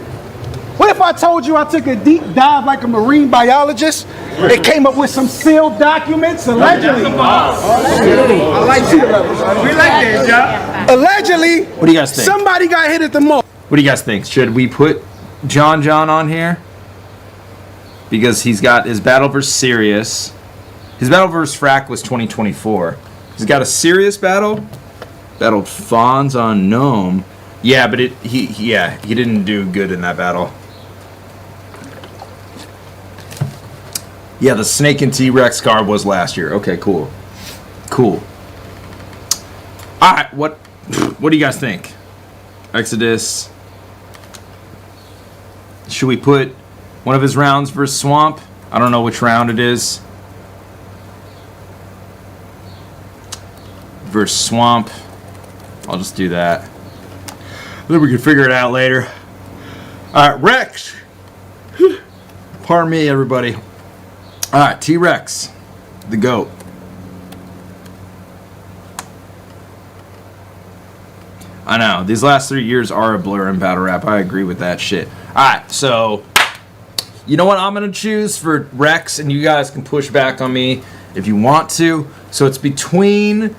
What if I told you I took a deep dive like a marine biologist and came up with some sealed documents allegedly? I like you. We like that, John. Allegedly,
What do you guys think?
somebody got hit at the mall.
What do you guys think? Should we put John on here? Because he's got his battle versus Sirius. His battle versus Frack was 2024. He's got a serious battle. Battled Fonz on Gnome. Yeah, but he didn't do good in that battle. Yeah, the Snake and T-Rex card was last year. Okay, cool. Cool. Alright, what do you guys think? Exodus. Should we put one of his rounds versus Swamp? I don't know which round it is. Versus Swamp. I'll just do that. Then we can figure it out later. Alright, Rex. Pardon me, everybody. Alright, T-Rex. The GOAT. I know, these last 3 years are a blur in battle rap. I agree with that shit. Alright, so you know what I'm gonna choose for Rex, and you guys can push back on me if you want to. So it's between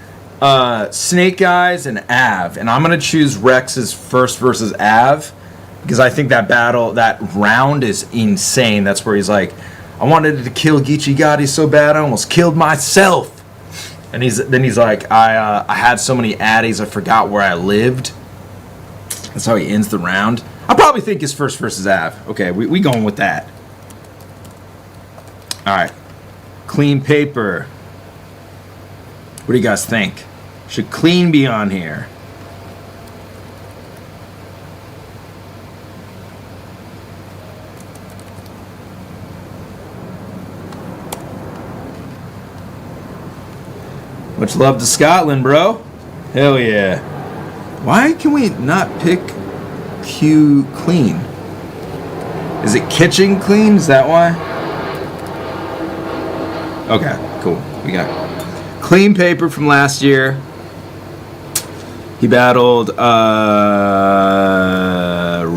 Snake Eyes and Av, and I'm gonna choose Rex's first versus Av because I think that battle, that round is insane. That's where he's like, I wanted to kill Geechi Gotti so bad I almost killed myself. And then he's like, I had so many addies I forgot where I lived. That's how he ends the round. I probably think his first versus Av. Okay, we going with that. Alright. Clean Paper. What do you guys think? Should Clean be on here? Much love to Scotland, bro. Hell yeah. Why can we not pick Q Clean? Is it Kitchen Clean? Is that why? Okay, cool. We got Clean Paper from last year. He battled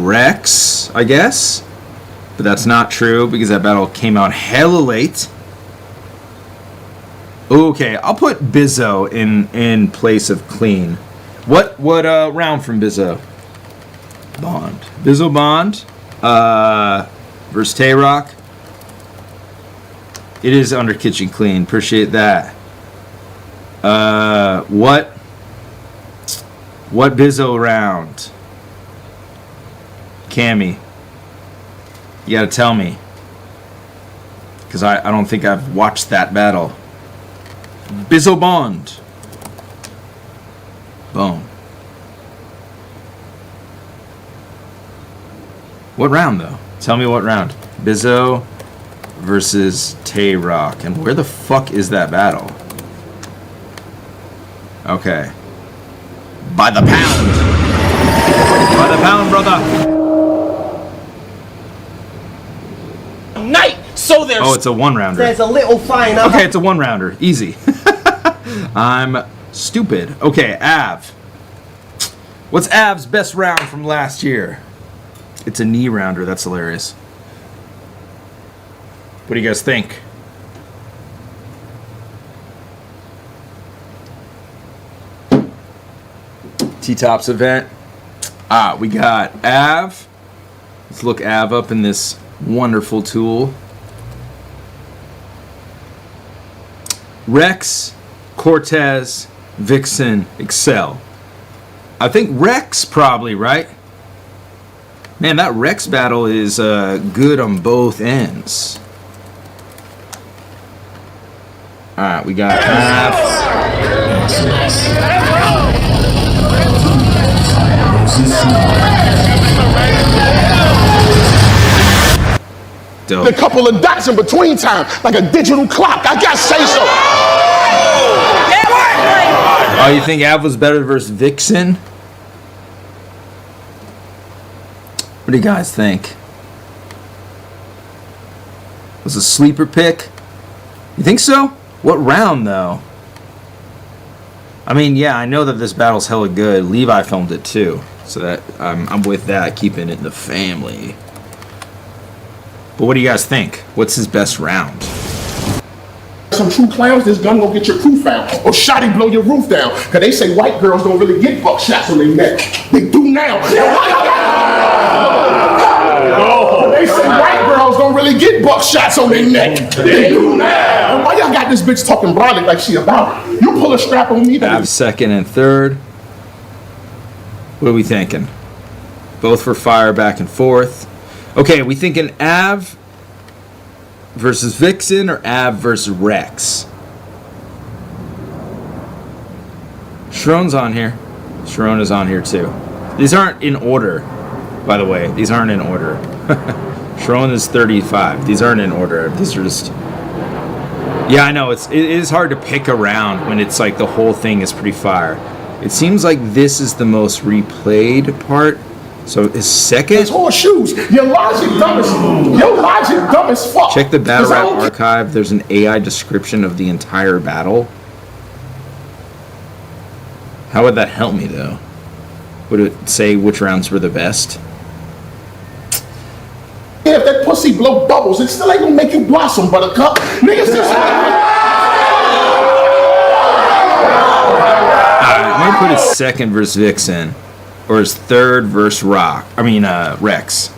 Rex, I guess. But that's not true because that battle came out hella late. Okay, I'll put Bizzo in place of Clean. What round from Bizzo? Bond. Bizzo Bond. Versus Tay-Rock. It is under Kitchen Clean. Appreciate that. What Bizzo round? Cammy. You gotta tell me. Because I don't think I've watched that battle. Bizzo Bond. Boom. What round, though? Tell me what round. Bizzo versus Tay-Rock. And where the fuck is that battle? Okay. By the pound. By the pound, brother.
Night. So there's.
Oh, it's a one-rounder.
There's a little fine.
Okay, it's a one-rounder. Easy. I'm stupid. Okay, Av. What's Av's best round from last year? It's a knee rounder. That's hilarious. What do you guys think? T-Tops event. We got Av. Let's look Av up in this wonderful tool. Rex, Cortez, Vixen, Excel. I think Rex probably, right? Man, that Rex battle is good on both ends. Alright, we got Av. Dope.
A couple of dots in between time, like a digital clock. I gotta say so.
Oh, you think Av was better versus Vixen? What do you guys think? Was a sleeper pick? You think so? What round though? I mean, yeah, I know that this battle's hella good. Levi filmed it too, so that I'm with that, keeping it in the family. But what do you guys think? What's his best round?
Some true clowns, this gun gonna get your crew found. Or shotty blow your roof down. Cause they say white girls don't really get buckshots on their neck. They do now. They say white girls don't really get buckshots on their neck. They do now. Why y'all got this bitch talking broadly like she about it? You pull a strap on me.
Av second and third. What are we thinking? Both for fire back and forth. Okay, we thinking Av versus Vixen or Av versus Rex? Sharon's on here. Sharon is on here too. These aren't in order, by the way. These aren't in order. Sharon is 35. These aren't in order. These are just... Yeah, I know. It is hard to pick a round when it's like the whole thing is pretty fire. It seems like this is the most replayed part. So is second?
It's horseshoes. Your logic dumb as fuck.
Check the battle rap archive. There's an AI description of the entire battle. How would that help me though? Would it say which rounds were the best?
Yeah, if that pussy blow bubbles, it still ain't gonna make you blossom, buttercup. Niggas just...
I'm gonna put his second versus Vixen. Or his third versus Rex.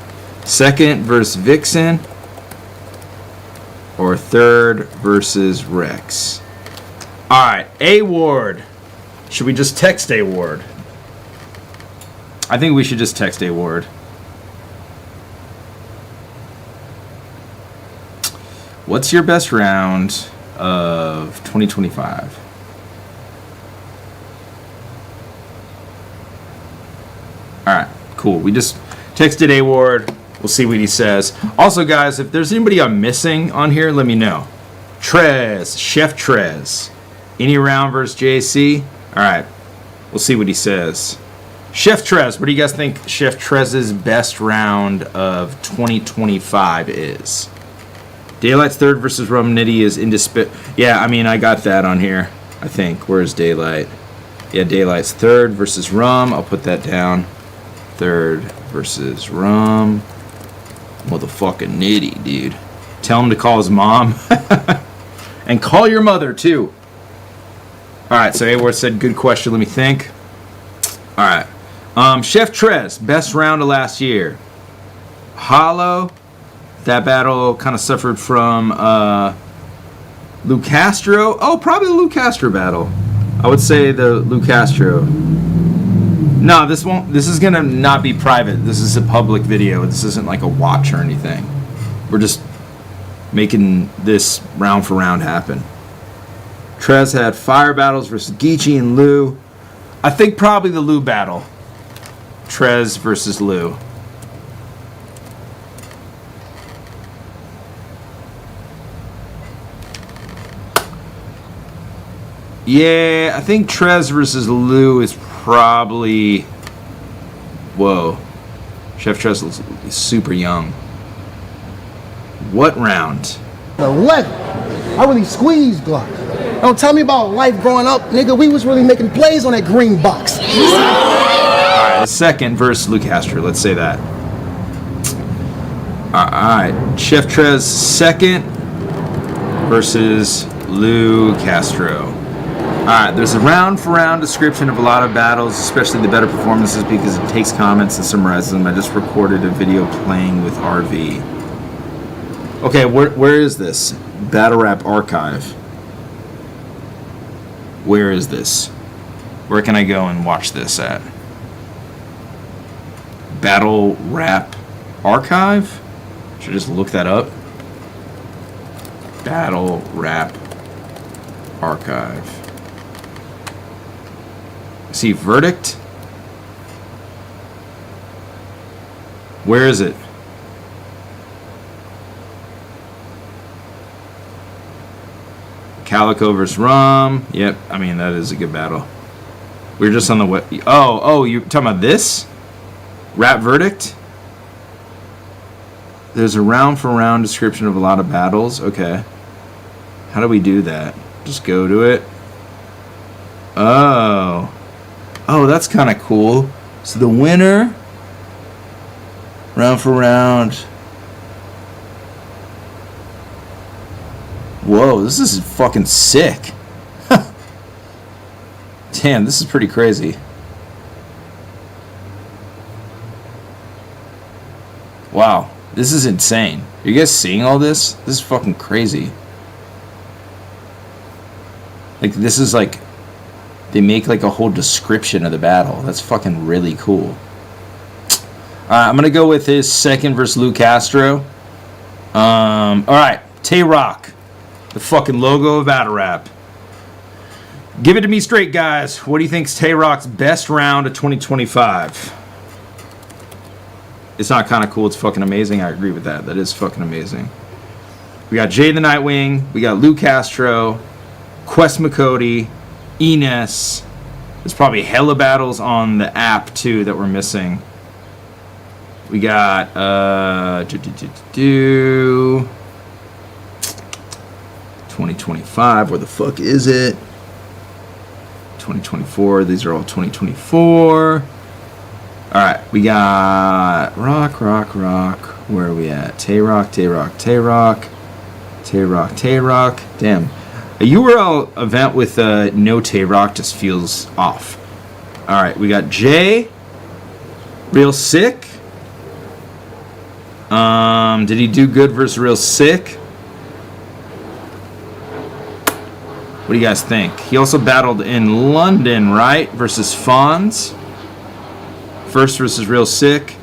Second versus Vixen. Or third versus Rex. Alright, A Ward. Should we just text A Ward? I think we should just text A Ward. What's your best round of 2025? Alright, cool. We just texted A Ward. We'll see what he says. Also, guys, if there's anybody I'm missing on here, let me know. Trez, Chef Trez. Any round versus JC? Alright, we'll see what he says. Chef Trez, what do you guys think Chef Trez's best round of 2025 is? Daylight's third versus Rum Nitty is indisputable. Yeah, I mean, I got that on here, I think. Where's Daylight? Yeah, Daylight's third versus Rum. I'll put that down. Third versus Rum. Motherfucking Nitty, dude. Tell him to call his mom. And call your mother, too. Alright, so A-Ward said, good question, let me think. Alright. Chef Trez, best round of last year. Hollow. That battle kind of suffered from Lou Castro. Oh, probably the Lou Castro battle. I would say the Lou Castro. No, this won't. This is gonna not be private. This is a public video. This isn't like a watch or anything. We're just making this round for round happen. Trez had fire battles versus Geechi and Lou. I think probably the Lou battle. Trez versus Lou. Yeah, I think Trez versus Lou is probably... Whoa. Chef Trez is super young. What round?
11. I really squeezed Glock. Don't tell me about life growing up, nigga. We was really making plays on that green box.
Alright, the second versus Lou Castro. Let's say that. Alright, Chef Trez second versus Lou Castro. Alright, there's a round-for-round description of a lot of battles, especially the better performances, because it takes comments and summarizes them. I just recorded a video playing with RV. Okay, where is this? Battle Rap Archive. Where is this? Where can I go and watch this at? Battle Rap Archive? Should I just look that up? Battle Rap Archive. See, verdict? Where is it? Calicoe versus Rum. Yep, I mean, that is a good battle. We were just on the web. Oh, you're talking about this? Rap verdict? There's a round for round description of a lot of battles. Okay. How do we do that? Just go to it. Oh, that's kind of cool. So the winner, round for round. Whoa, this is fucking sick. Damn, this is pretty crazy. Wow, this is insane. Are you guys seeing all this? This is fucking crazy. Like, this is like, they make like a whole description of the battle. That's fucking really cool. I'm gonna go with his second versus Lou Castro. Alright, Tay-Rock. The fucking logo of battle rap. Give it to me straight, guys. What do you think's Tay-Rock's best round of 2025? It's not kind of cool, it's fucking amazing. I agree with that. That is fucking amazing. We got Jay the Nightwing. We got Lou Castro. Quest McCody. Enes. There's probably hella battles on the app, too, that we're missing. We got, 2025, where the fuck is it? 2024, these are all 2024. Alright, we got Rock. Where are we at? Tay-Rock. Damn. A URL event with no Tay-Rock just feels off. Alright, we got Jay. Real Sick. Did he do good versus Real Sick? What do you guys think? He also battled in London, right? Versus Fonz. First versus Real Sick.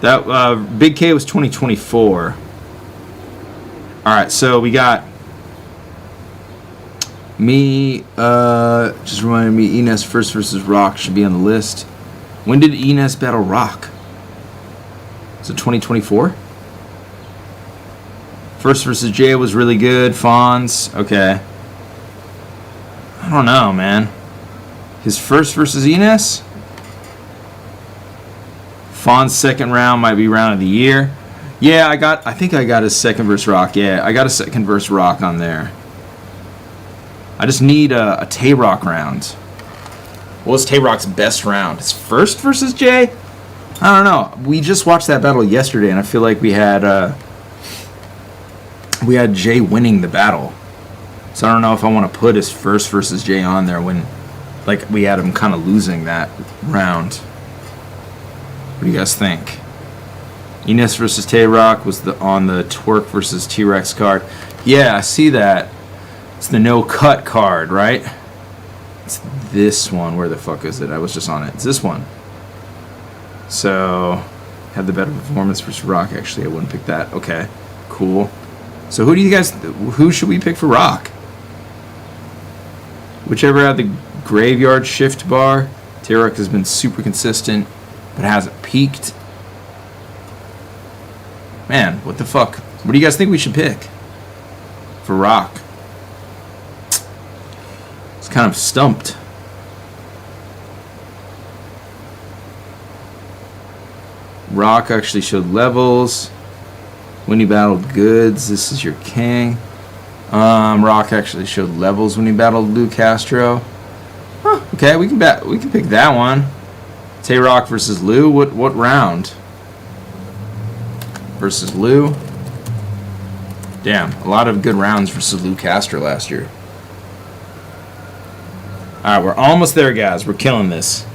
That Big K was 2024. Alright, so we got me, just reminded me, Enes first versus Rock should be on the list. When did Enes battle Rock? Was it 2024? First versus Jay was really good. Fonz, okay. I don't know, man. His first versus Enes? Fonz second round might be round of the year. Yeah, I think I got his second versus Rock. Yeah, I got a second versus Rock on there. I just need a Tay-Rock round. What was Tay-Rock's best round? His first versus Jay? I don't know. We just watched that battle yesterday, and I feel like we had Jay winning the battle. So I don't know if I want to put his first versus Jay on there when, like, we had him kind of losing that round. What do you guys think? Enes versus Tay-Rock was on the Twork versus T-Rex card. Yeah, I see that. It's the no cut card, right? It's this one. Where the fuck is it? I was just on it. It's this one. So, had the better performance versus Rock. Actually, I wouldn't pick that. Okay, cool. So who should we pick for Rock? Whichever had the graveyard shift bar. Tay-Rock has been super consistent, but hasn't peaked. Man, what the fuck? What do you guys think we should pick for Rock? It's kind of stumped. Rock actually showed levels. When he battled Goods, this is your king. Rock actually showed levels when he battled Lou Castro. Huh, okay, we can pick that one. Tay-Rock versus Lou. What round? Versus Lou. Damn, a lot of good rounds versus Lou Castro last year. Alright, we're almost there, guys. We're killing this.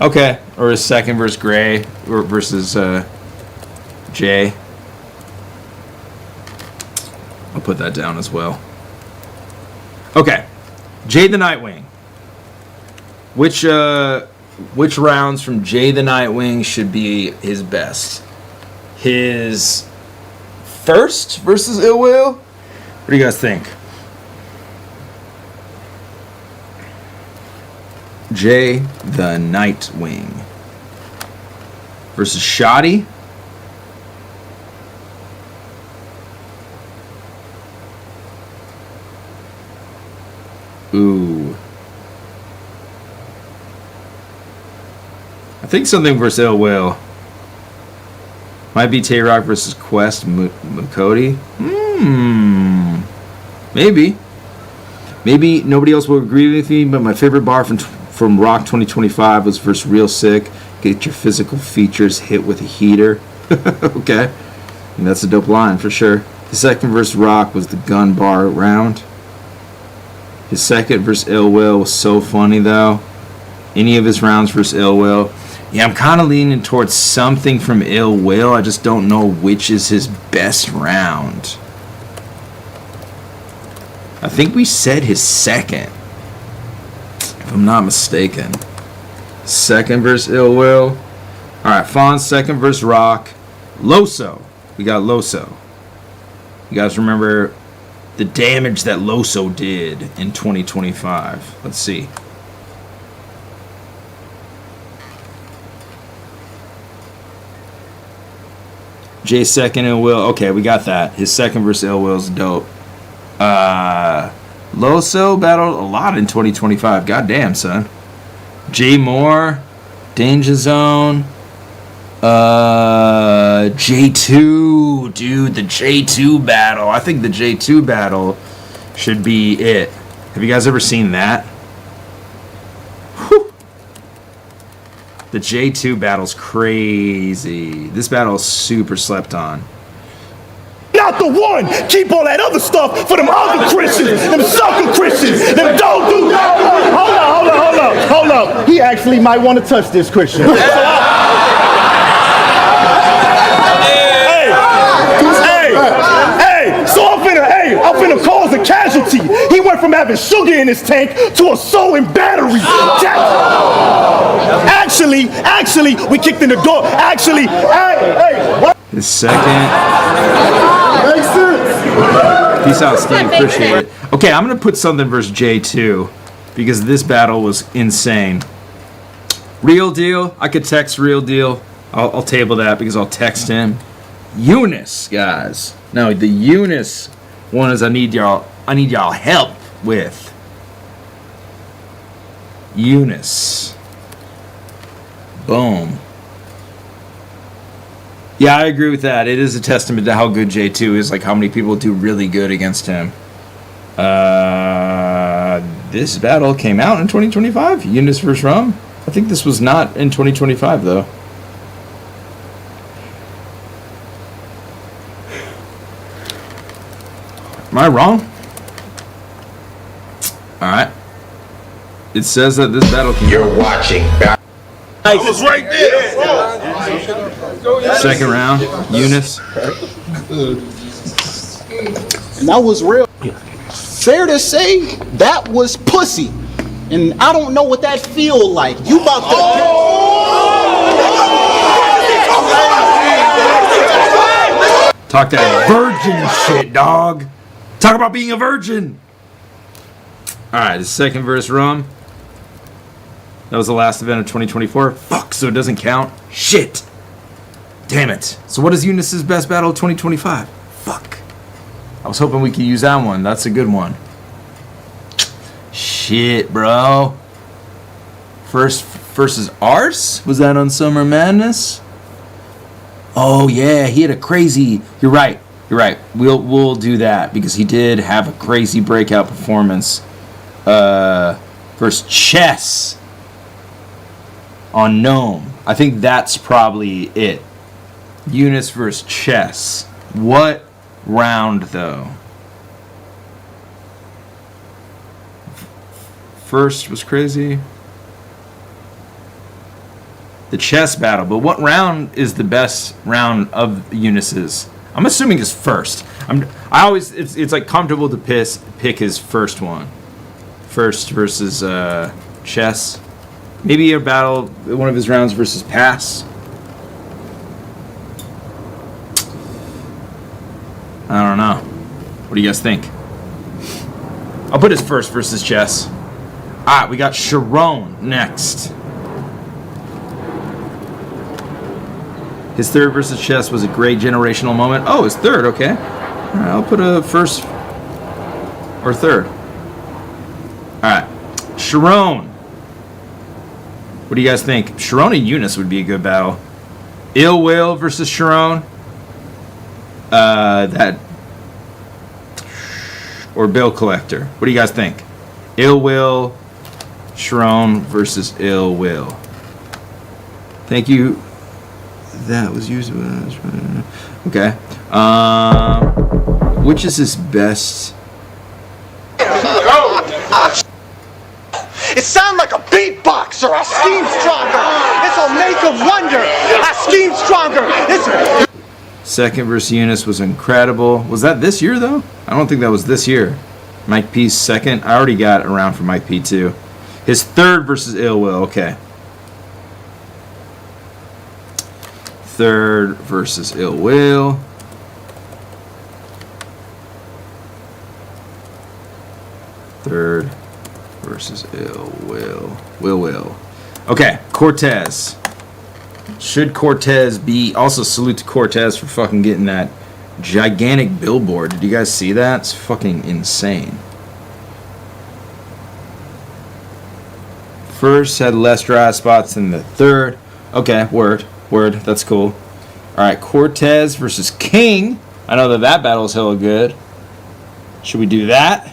Okay, or his second versus Gray, or versus Jay. I'll put that down as well. Okay, Jay the Nightwing. Which rounds from Jay the Nightwing should be his best? His first versus Ill Will? What do you guys think? Jay the Nightwing. versus Shoddy. Ooh. I think something versus Ill Will. Might be Tay-Rock versus Quest Makoti. Maybe. Maybe nobody else will agree with me, but my favorite bar from Rock 2025 was versus Real Sick. Get your physical features hit with a heater. Okay. And that's a dope line for sure. The second verse Rock was the gun bar round. His second verse Ill Will was so funny though. Any of his rounds versus Ill Will. Yeah, I'm kind of leaning towards something from Ill Will. I just don't know which is his best round. I think we said his second, if I'm not mistaken. Second verse Ill Will. Alright, Fawn's second verse Rock. Loso. We got Loso. You guys remember the damage that Loso did in 2025. Let's see. Jay's second Ill Will. Okay, we got that. His second verse Ill Will is dope. Loso battled a lot in 2025. Goddamn, son. Jay Moore, Danger Zone, J2, dude, the J2 battle. I think the J2 battle should be it. Have you guys ever seen that? Whew. The J2 battle's crazy. This battle is super slept on.
Not the one. Keep all that other stuff for them other Christians, them sucker Christians, them don't do that.
Hold up. He actually might want to touch this Christian. So I'm finna cause a casualty. He went from having sugar in his tank to a sewing battery. Actually, we kicked in the door. What?
His second.
Makes sense.
Peace out, Steve. Appreciate it. Okay, I'm gonna put something versus J2 because this battle was insane. Real Deal. I could text Real Deal. I'll table that because I'll text him. Eunice, guys. No, the Eunice one is I need y'all help with. Eunice. Boom. Yeah, I agree with that. It is a testament to how good J2 is, like how many people do really good against him. This battle came out in 2025. Eunice vs. Rum. I think this was not in 2025 though. Am I wrong? Alright. It says that this battle came
You're watching
I was right there.
second round. Eunice.
And that was real. Fair to say, that was pussy. And I don't know what that feel like. You about to...
Talk that virgin shit, dog. Talk about being a virgin. Alright, the second verse Rum. That was the last event of 2024. Fuck, so it doesn't count? Shit. Damn it. So what is Eunice's best battle of 2025? Fuck. I was hoping we could use that one. That's a good one. Shit, bro. First versus Arse? Was that on Summer Madness? Oh yeah, he had a crazy... You're right. We'll do that because he did have a crazy breakout performance. Versus Chess on Gnome. I think that's probably it. Eunice versus Chess. What round though? First was crazy. The chess battle, but what round is the best round of Eunice's? I'm assuming it's first. It's like comfortable to pick his first one. First versus chess. Maybe a battle, one of his rounds versus pass. I don't know. What do you guys think? I'll put his first versus chess. Alright, we got Sharon next. His third versus Chess was a great generational moment. Oh, his third, okay. All right, I'll put a first or third. All right, Sharon. What do you guys think? Sharon and Eunice would be a good battle. Ill Will versus Sharon. Or Bill Collector. What do you guys think? Ill Will, Sharon versus Ill Will. Thank you. That was used. Okay. Which is his best?
It sounds like a beatboxer. I scheme stronger. It's a make of wonder. I scheme stronger. It's
Second versus Eunice was incredible. Was that this year though? I don't think that was this year. Mike P's second. I already got around for Mike P too. His third versus Ill Will. Okay. Third versus Ill Will. Third versus Ill Will. Will. Okay, Cortez. Should Cortez be... Also, salute to Cortez for fucking getting that gigantic billboard. Did you guys see that? It's fucking insane. First had less dry spots than the third. Okay, word. That's cool. Alright, Cortez versus King. I know that battle's hella good. Should we do that?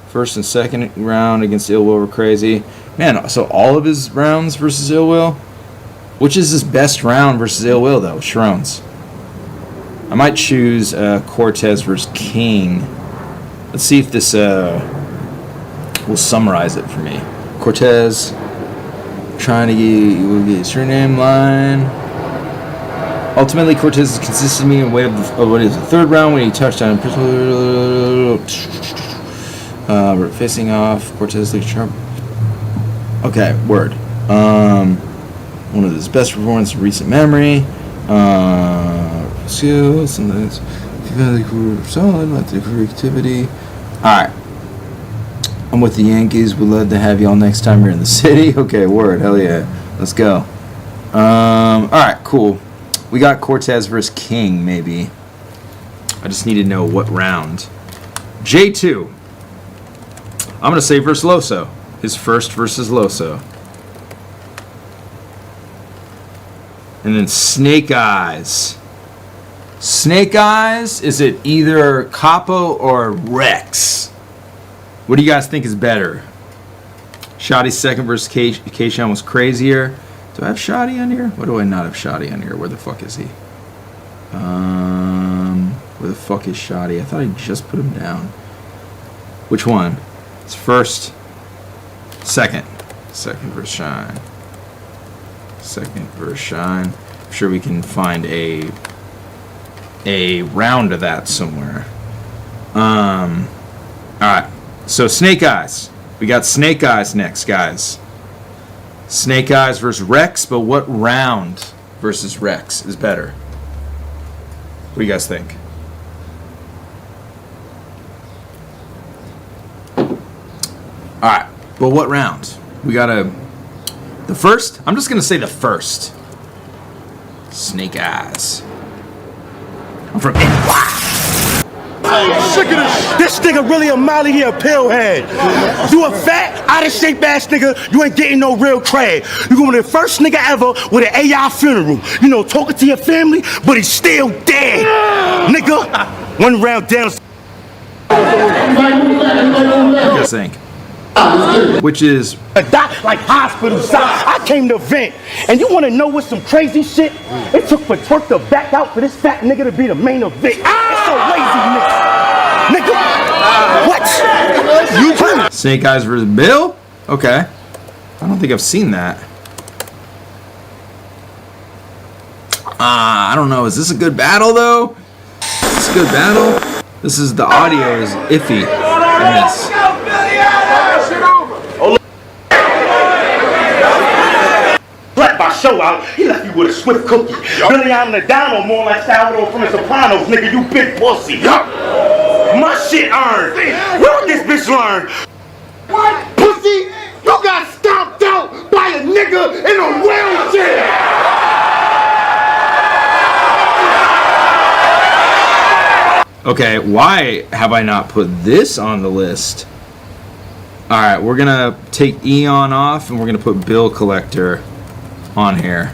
First and second round against Ill Will were crazy. Man, so all of his rounds versus Ill Will? Which is his best round versus Ill Will, though? Sharon's. I might choose Cortez versus King. Let's see if this will summarize it for me. Cortez, trying to get his surname line. Ultimately, Cortez is consistent in way of what is the third round when he touched on we're facing off. Cortez leads Trump. Okay, word. One of his best performances in recent memory. Skills, sometimes solid, not the creativity. Alright. I'm with the Yankees. We'd love to have y'all next time you're in the city. Okay, word. Hell yeah. Let's go. Alright, cool. We got Cortez versus King, maybe. I just need to know what round. J2. I'm going to say versus Loso. His first versus Loso. And then Snake Eyes. Snake Eyes, is it either Capo or Rex? What do you guys think is better? Shoddy's second versus Keishan was crazier. Do I have Shoddy on here? Why do I not have Shoddy on here? Where the fuck is he? Where the fuck is Shoddy? I thought I just put him down. Which one? It's first. Second. Second versus Shine. Second versus Shine. I'm sure we can find a round of that somewhere. Alright. So Snake Eyes. We got Snake Eyes next, guys. Snake Eyes versus Rex, but what round versus Rex is better? What do you guys think? Alright, but what round? We gotta... The first? I'm just gonna say the first. Snake Eyes. I'm from NY.
Sick of this nigga really a Molly, he a pillhead. You a fat, out of shape ass nigga, you ain't getting no real cred. You gonna be the first nigga ever with an AI funeral. You know, talking to your family, but he's still dead. Nigga, one round down.
What do you guys think? Which is
a doc like hospital side. I came to vent, and you want to know what some crazy shit? It took for Twerk to back out for this fat nigga to be the main event. It's so lazy, nigga. What? You
Snake Eyes versus Bill? Okay. I don't think I've seen that. I don't know. Is this a good battle though? Is this a good battle? This is the audio is iffy in this.
My show out, he left you with a swift cookie. Billy I'm the down more like Salvador from the Sopranos, nigga, you big pussy. My shit earned. What this bitch learn? What? Pussy, you got stomped out by a nigga in a
Okay, why have I not put this on the list? Alright, we're gonna take Eon off and we're gonna put Bill Collector on here.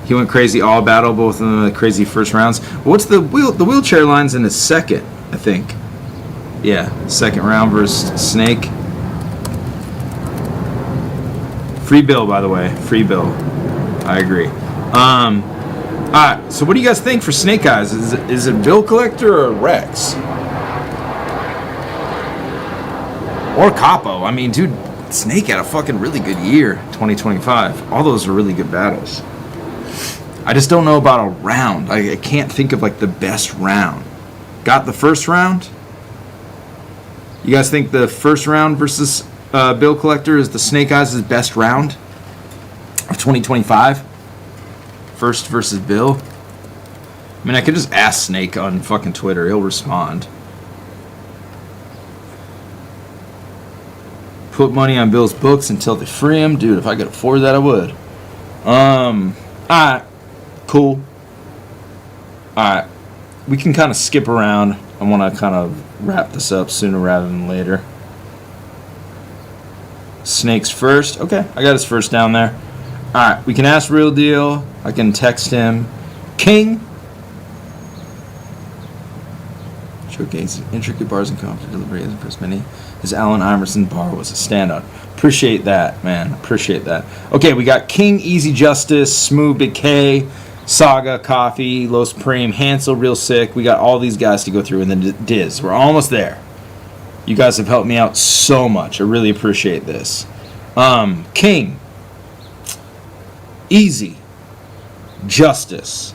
He went crazy all battle, both in the crazy first rounds. What's the wheelchair line's in the second, I think. Yeah, second round versus Snake. Free Bill, by the way. Free Bill. I agree. Alright, so what do you guys think for Snake Eyes? Is it Bill Collector or Rex? Or Capo? I mean, dude, Snake had a fucking really good year, 2025. All those are really good battles. I just don't know about a round. I can't think of like the best round. Got the first round? You guys think the first round versus Bill Collector is the Snake Eyes' best round of 2025? First versus Bill? I mean, I could just ask Snake on fucking Twitter. He'll respond. Put money on Bill's books until they free him. Dude, if I could afford that, I would. Alright. Cool. Alright. We can kind of skip around. I want to kind of wrap this up sooner rather than later. Snake's first. Okay, I got his first down there. Alright, we can ask Real Deal. I can text him. King. Showcase intricate bars and comps for delivery as first many. His Allen Iverson bar was a standout. Appreciate that, man. Appreciate that. Okay, we got King, Easy Justice, Smooth Big K, Saga, Coffee, Low Supreme, Hansel, Real Sick. We got all these guys to go through, and then Diz. We're almost there. You guys have helped me out so much. I really appreciate this. King, Easy, Justice.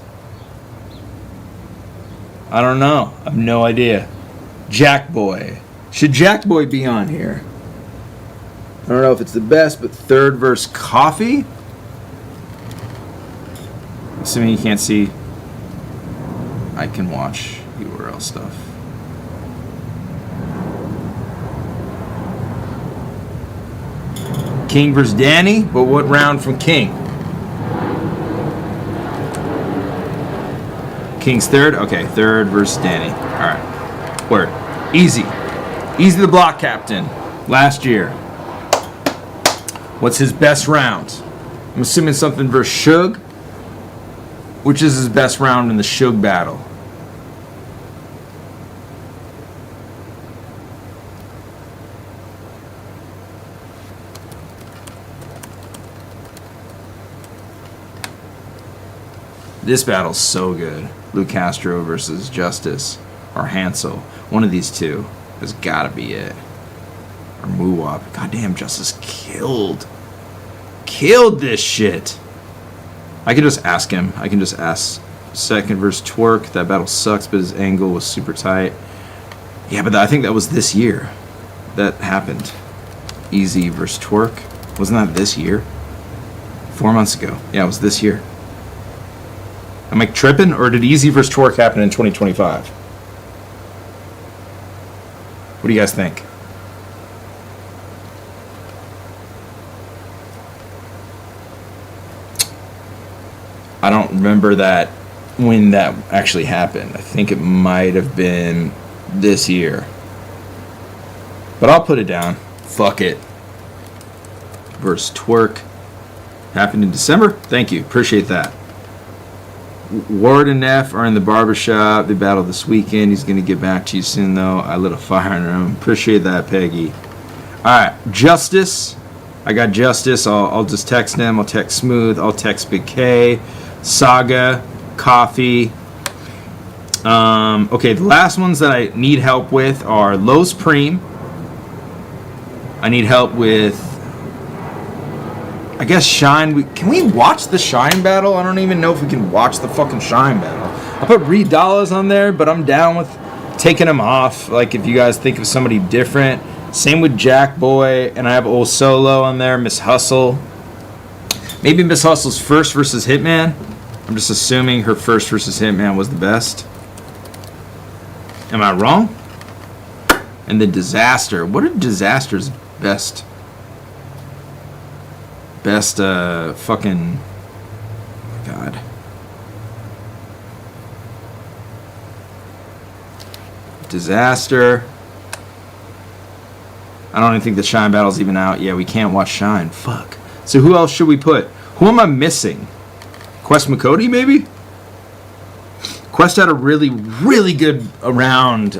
I don't know. I have no idea. Jack Boy. Should Jack Boy be on here? I don't know if it's the best, but third verse Coffee? Assuming you can't see, I can watch URL stuff. King versus Danny, but what round from King? King's third? Okay, third versus Danny. Alright. Word. Easy. Easy the block captain. Last year. What's his best round? I'm assuming something versus Suge. Which is his best round in the Suge battle? This battle's so good. Lou Castro versus Justice or Hansel. One of these two has got to be it. Or Muwap. Goddamn, Justice killed this shit. I can just ask him. I can just ask. Second versus Twork. That battle sucks, but his angle was super tight. Yeah, but I think that was this year that happened. Easy versus Twork. Wasn't that this year? 4 months ago. Yeah, it was this year. Am I tripping, or did Easy vs. Twork happen in 2025? What do you guys think? I don't remember that when that actually happened. I think it might have been this year. But I'll put it down. Fuck it. Versus Twork. Happened in December? Thank you. Appreciate that. Ward and Neff are in the barbershop. They battled this weekend. He's going to get back to you soon, though. I lit a fire in him. Appreciate that, Peggy. Alright, Justice. I got Justice. I'll just text him. I'll text Smooth. I'll text Big K. Saga. Coffee. Okay, the last ones that I need help with are Low Supreme. I need help with, I guess, Shine. Can we watch the Shine battle? I don't even know if we can watch the fucking Shine battle. I put Reed Dollars on there, but I'm down with taking him off. Like, if you guys think of somebody different. Same with Jack Boy, and I have Old Solo on there, Miss Hustle. Maybe Miss Hustle's first versus Hitman. I'm just assuming her first versus Hitman was the best. Am I wrong? And then Disaster. What are Disaster's best fucking, oh my god, Disaster. I don't even think the Shine battle's even out. Yeah, we can't watch Shine. Fuck. So who else should we put? Who am I missing? Quest McCody, maybe? Quest had a really, really good round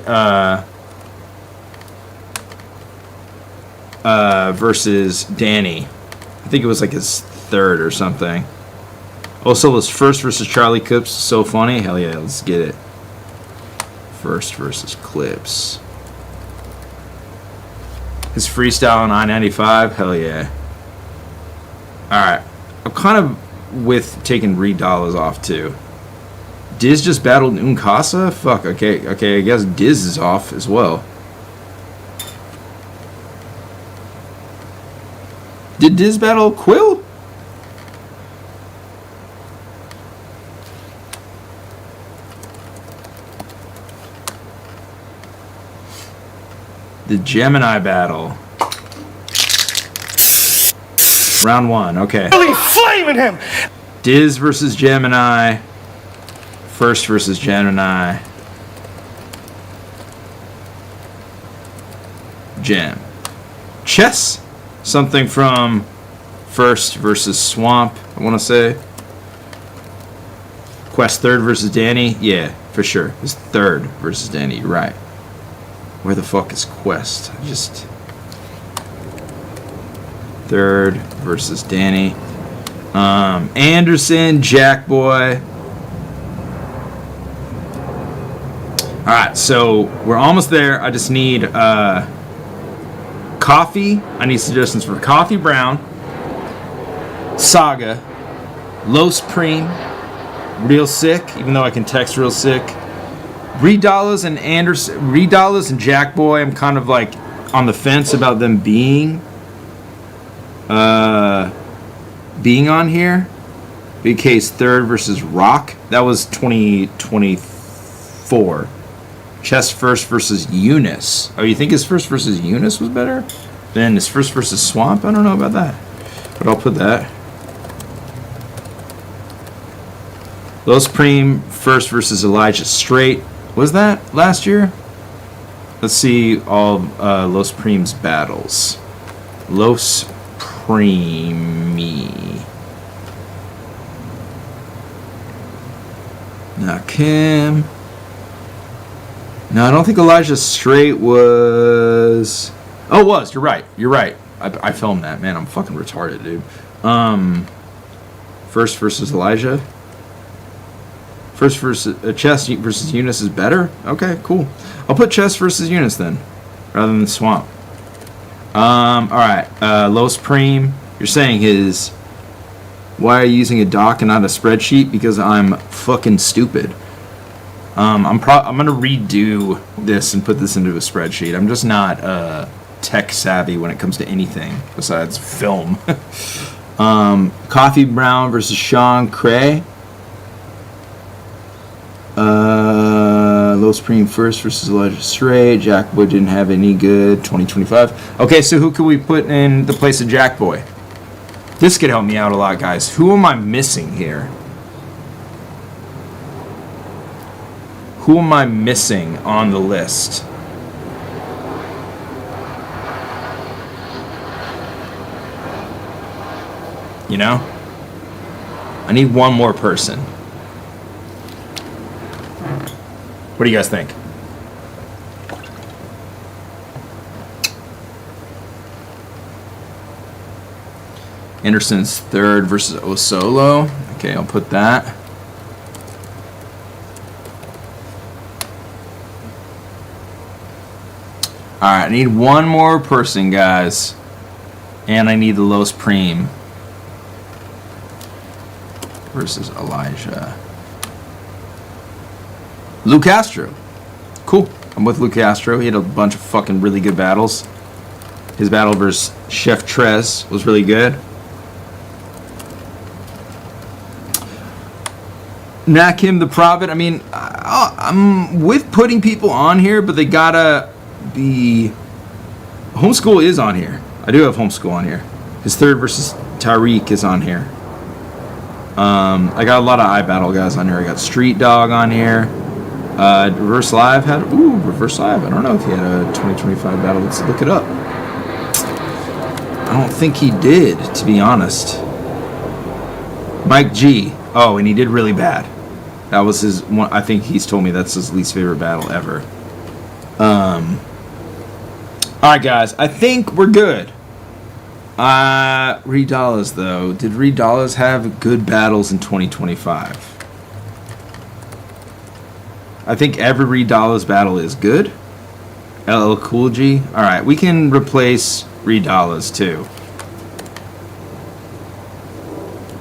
versus Danny. I think it was like his third or something. Also, was first versus Charlie Clips so funny? Hell yeah, let's get it. First versus Clips. His freestyle on I-95? Hell yeah. Alright. I'm kind of with taking Reed Dollars off too. Diz just battled Unkasa? Fuck, okay, I guess Diz is off as well. Did Diz battle Quill? The Gemini battle. Round 1, okay.
Really flaming him!
Diz versus Gemini. First versus Gemini. Gem. Chess. Something from First versus Swamp, I want to say. Quest third versus Danny. Yeah, for sure. His third versus Danny, you're right. Where the fuck is Quest? Just third versus Danny. Anderson, Jack Boy. Alright, so we're almost there. I just need Coffee. I need suggestions for Coffee Brown, Saga, Los Preem, Real Sick, even though I can text Real Sick. Reed Dollars and Anderson, Reed Dollars and Jack Boy, I'm kind of like on the fence about them being on here. Big Case third versus Rock. That was 2024. Chess first versus Eunice. Oh, you think his first versus Eunice was better than his first versus Swamp? I don't know about that, but I'll put that. Los Preem first versus Elijah Straight. Was that last year? Let's see all Los Preem's battles. Los Preemi. Nakim. No, I don't think Elijah Straight was... Oh, it was. You're right. You're right. I filmed that. Man, I'm fucking retarded, dude. First versus Elijah. First versus... Chess versus Eunice is better? Okay, cool. I'll put Chess versus Eunice then, rather than Swamp. Alright. Los Preem. You're saying his... Why are you using a doc and not a spreadsheet? Because I'm fucking stupid. I'm gonna redo this and put this into a spreadsheet. I'm just not tech savvy when it comes to anything besides film. Coffee Brown versus Sean Cray. Los Preem first versus Elijah Straight. Jack Boy didn't have any good. 2025. Okay, so who can we put in the place of Jack Boy? This could help me out a lot, guys. Who am I missing here? Who am I missing on the list? You know? I need one more person. What do you guys think? Anderson's third versus Osolo. Okay, I'll put that. Alright, I need one more person, guys. And I need the Los Preem versus Elijah. Lou Castro. Cool. I'm with Lou Castro. He had a bunch of fucking really good battles. His battle versus Chef Trez was really good. Nakim the Prophet. I mean, I'm with putting people on here, but they gotta be... Homeschool is on here. I do have Homeschool on here. His third versus Tariq is on here. I got a lot of iBattle guys on here. I got Street Dog on here. Reverse Live had, Reverse Live. I don't know if he had a 2025 battle. Let's look it up. I don't think he did, to be honest. Mike G. Oh, and he did really bad. That was his one. I think he's told me that's his least favorite battle ever. All right, guys. I think we're good. Reed Dollars, though. Did Reed Dollars have good battles in 2025? I think every Reed Dollars battle is good. LL Cool G. All right, we can replace Reed Dollars too.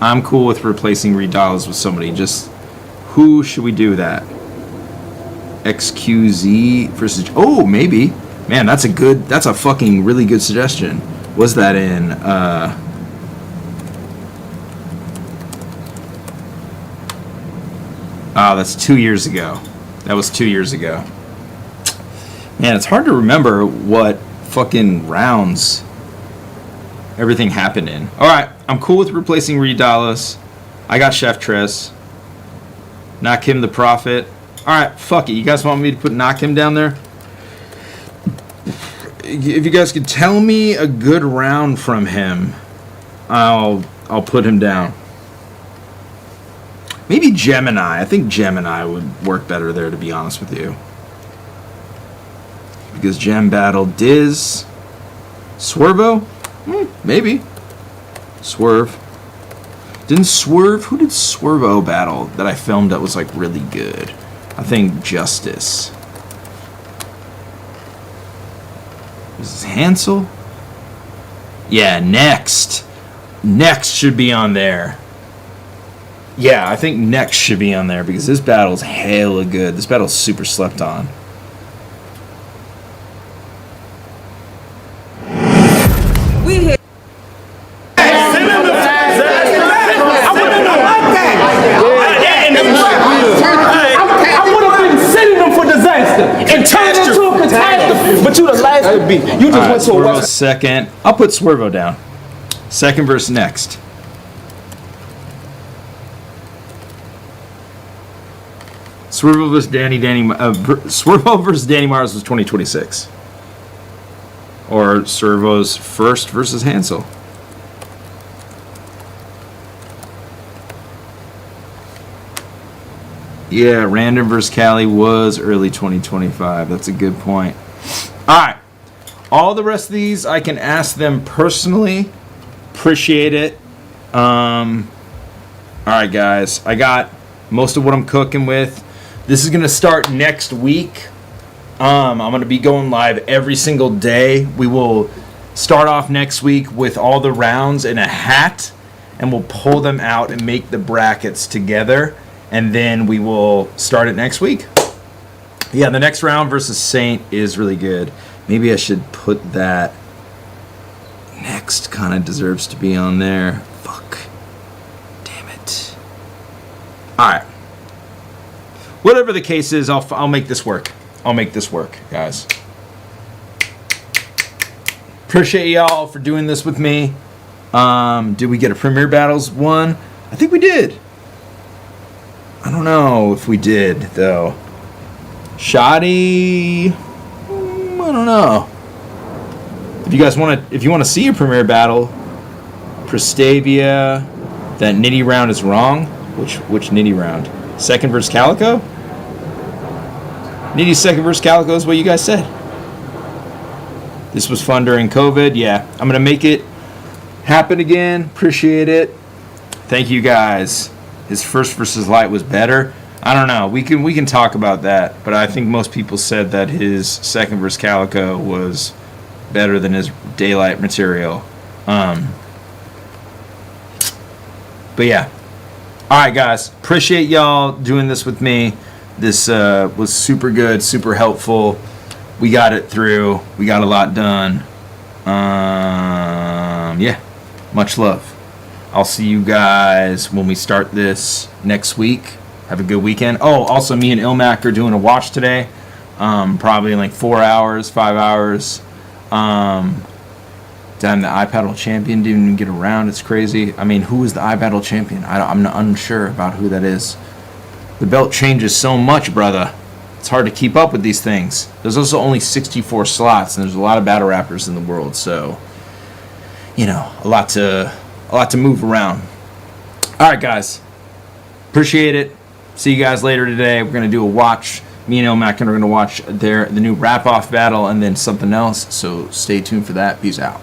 I'm cool with replacing Reed Dollars with somebody. Just who should we do that? XQZ versus. Oh, maybe. Man, that's a fucking really good suggestion. Was that in? Oh, that's 2 years ago. That was 2 years ago. Man, it's hard to remember what fucking rounds everything happened in. All right, I'm cool with replacing Reed Dollars. I got Chef Tress. Knock him the Prophet. All right, fuck it. You guys want me to put Knock him down there? If you guys could tell me a good round from him, I'll put him down. Maybe Gemini. I think Gemini would work better there, to be honest with you. Because Gem battled Diz. Swervo? Maybe. Swerve. Didn't Swerve? Who did Swervo battle that I filmed that was like really good? I think Justice. Is this Hansel? Yeah, Next. Next should be on there. Yeah, I think Next should be on there because this battle's hella good. This battle's super slept on.
We hit.
I would have been sending them for disaster and turned into a catastrophe. But you the last to be. You just went to a
Swervo second. I'll put Swervo down. Second versus Next. Swervo versus Swervo versus Danny Mars was 2026. Or Swervo's first versus Hansel. Yeah, Random versus Cali was early 2025. That's a good point. Alright. All the rest of these, I can ask them personally. Appreciate it. Alright, guys. I got most of what I'm cooking with. This is going to start next week. I'm going to be going live every single day. We will start off next week with all the rounds in a hat, and we'll pull them out and make the brackets together, and then we will start it next week. Yeah, the next round versus Saint is really good. Maybe I should put that. Next kind of deserves to be on there. Fuck. Damn it. All right. Whatever the case is, I'll make this work. I'll make this work, guys. Appreciate y'all for doing this with me. Did we get a Premier Battles one? I think we did. I don't know if we did, though. Shoddy, I don't know. If you guys want to see a Premier Battle, Prestavia, that Nitty round is wrong. Which Nitty round? Second versus Calicoe? Nitty second versus Calicoe is what you guys said. This was fun during COVID. Yeah, I'm going to make it happen again. Appreciate it. Thank you, guys. His first versus Light was better. I don't know. We can talk about that. But I think most people said that his second versus Calicoe was better than his Daylight material. But yeah. All right, guys. Appreciate y'all doing this with me. This was super good, super helpful. We got it through. We got a lot done. Yeah. Much love. I'll see you guys when we start this next week. Have a good weekend. Oh, also me and Ilmac are doing a watch today. Probably in like 4 hours, 5 hours. Damn, the iPaddle champion didn't even get around. It's crazy. I mean, who is the iPaddle champion? I'm not unsure about who that is. The belt changes so much, brother. it's hard to keep up with these things. There's also only 64 slots, and there's a lot of battle rappers in the world, so you know, a lot to move around. All right, guys, appreciate it. See you guys later today. We're gonna do a watch. Me and Elmac are gonna watch the new Rap Off battle and then something else. So stay tuned for that. Peace out.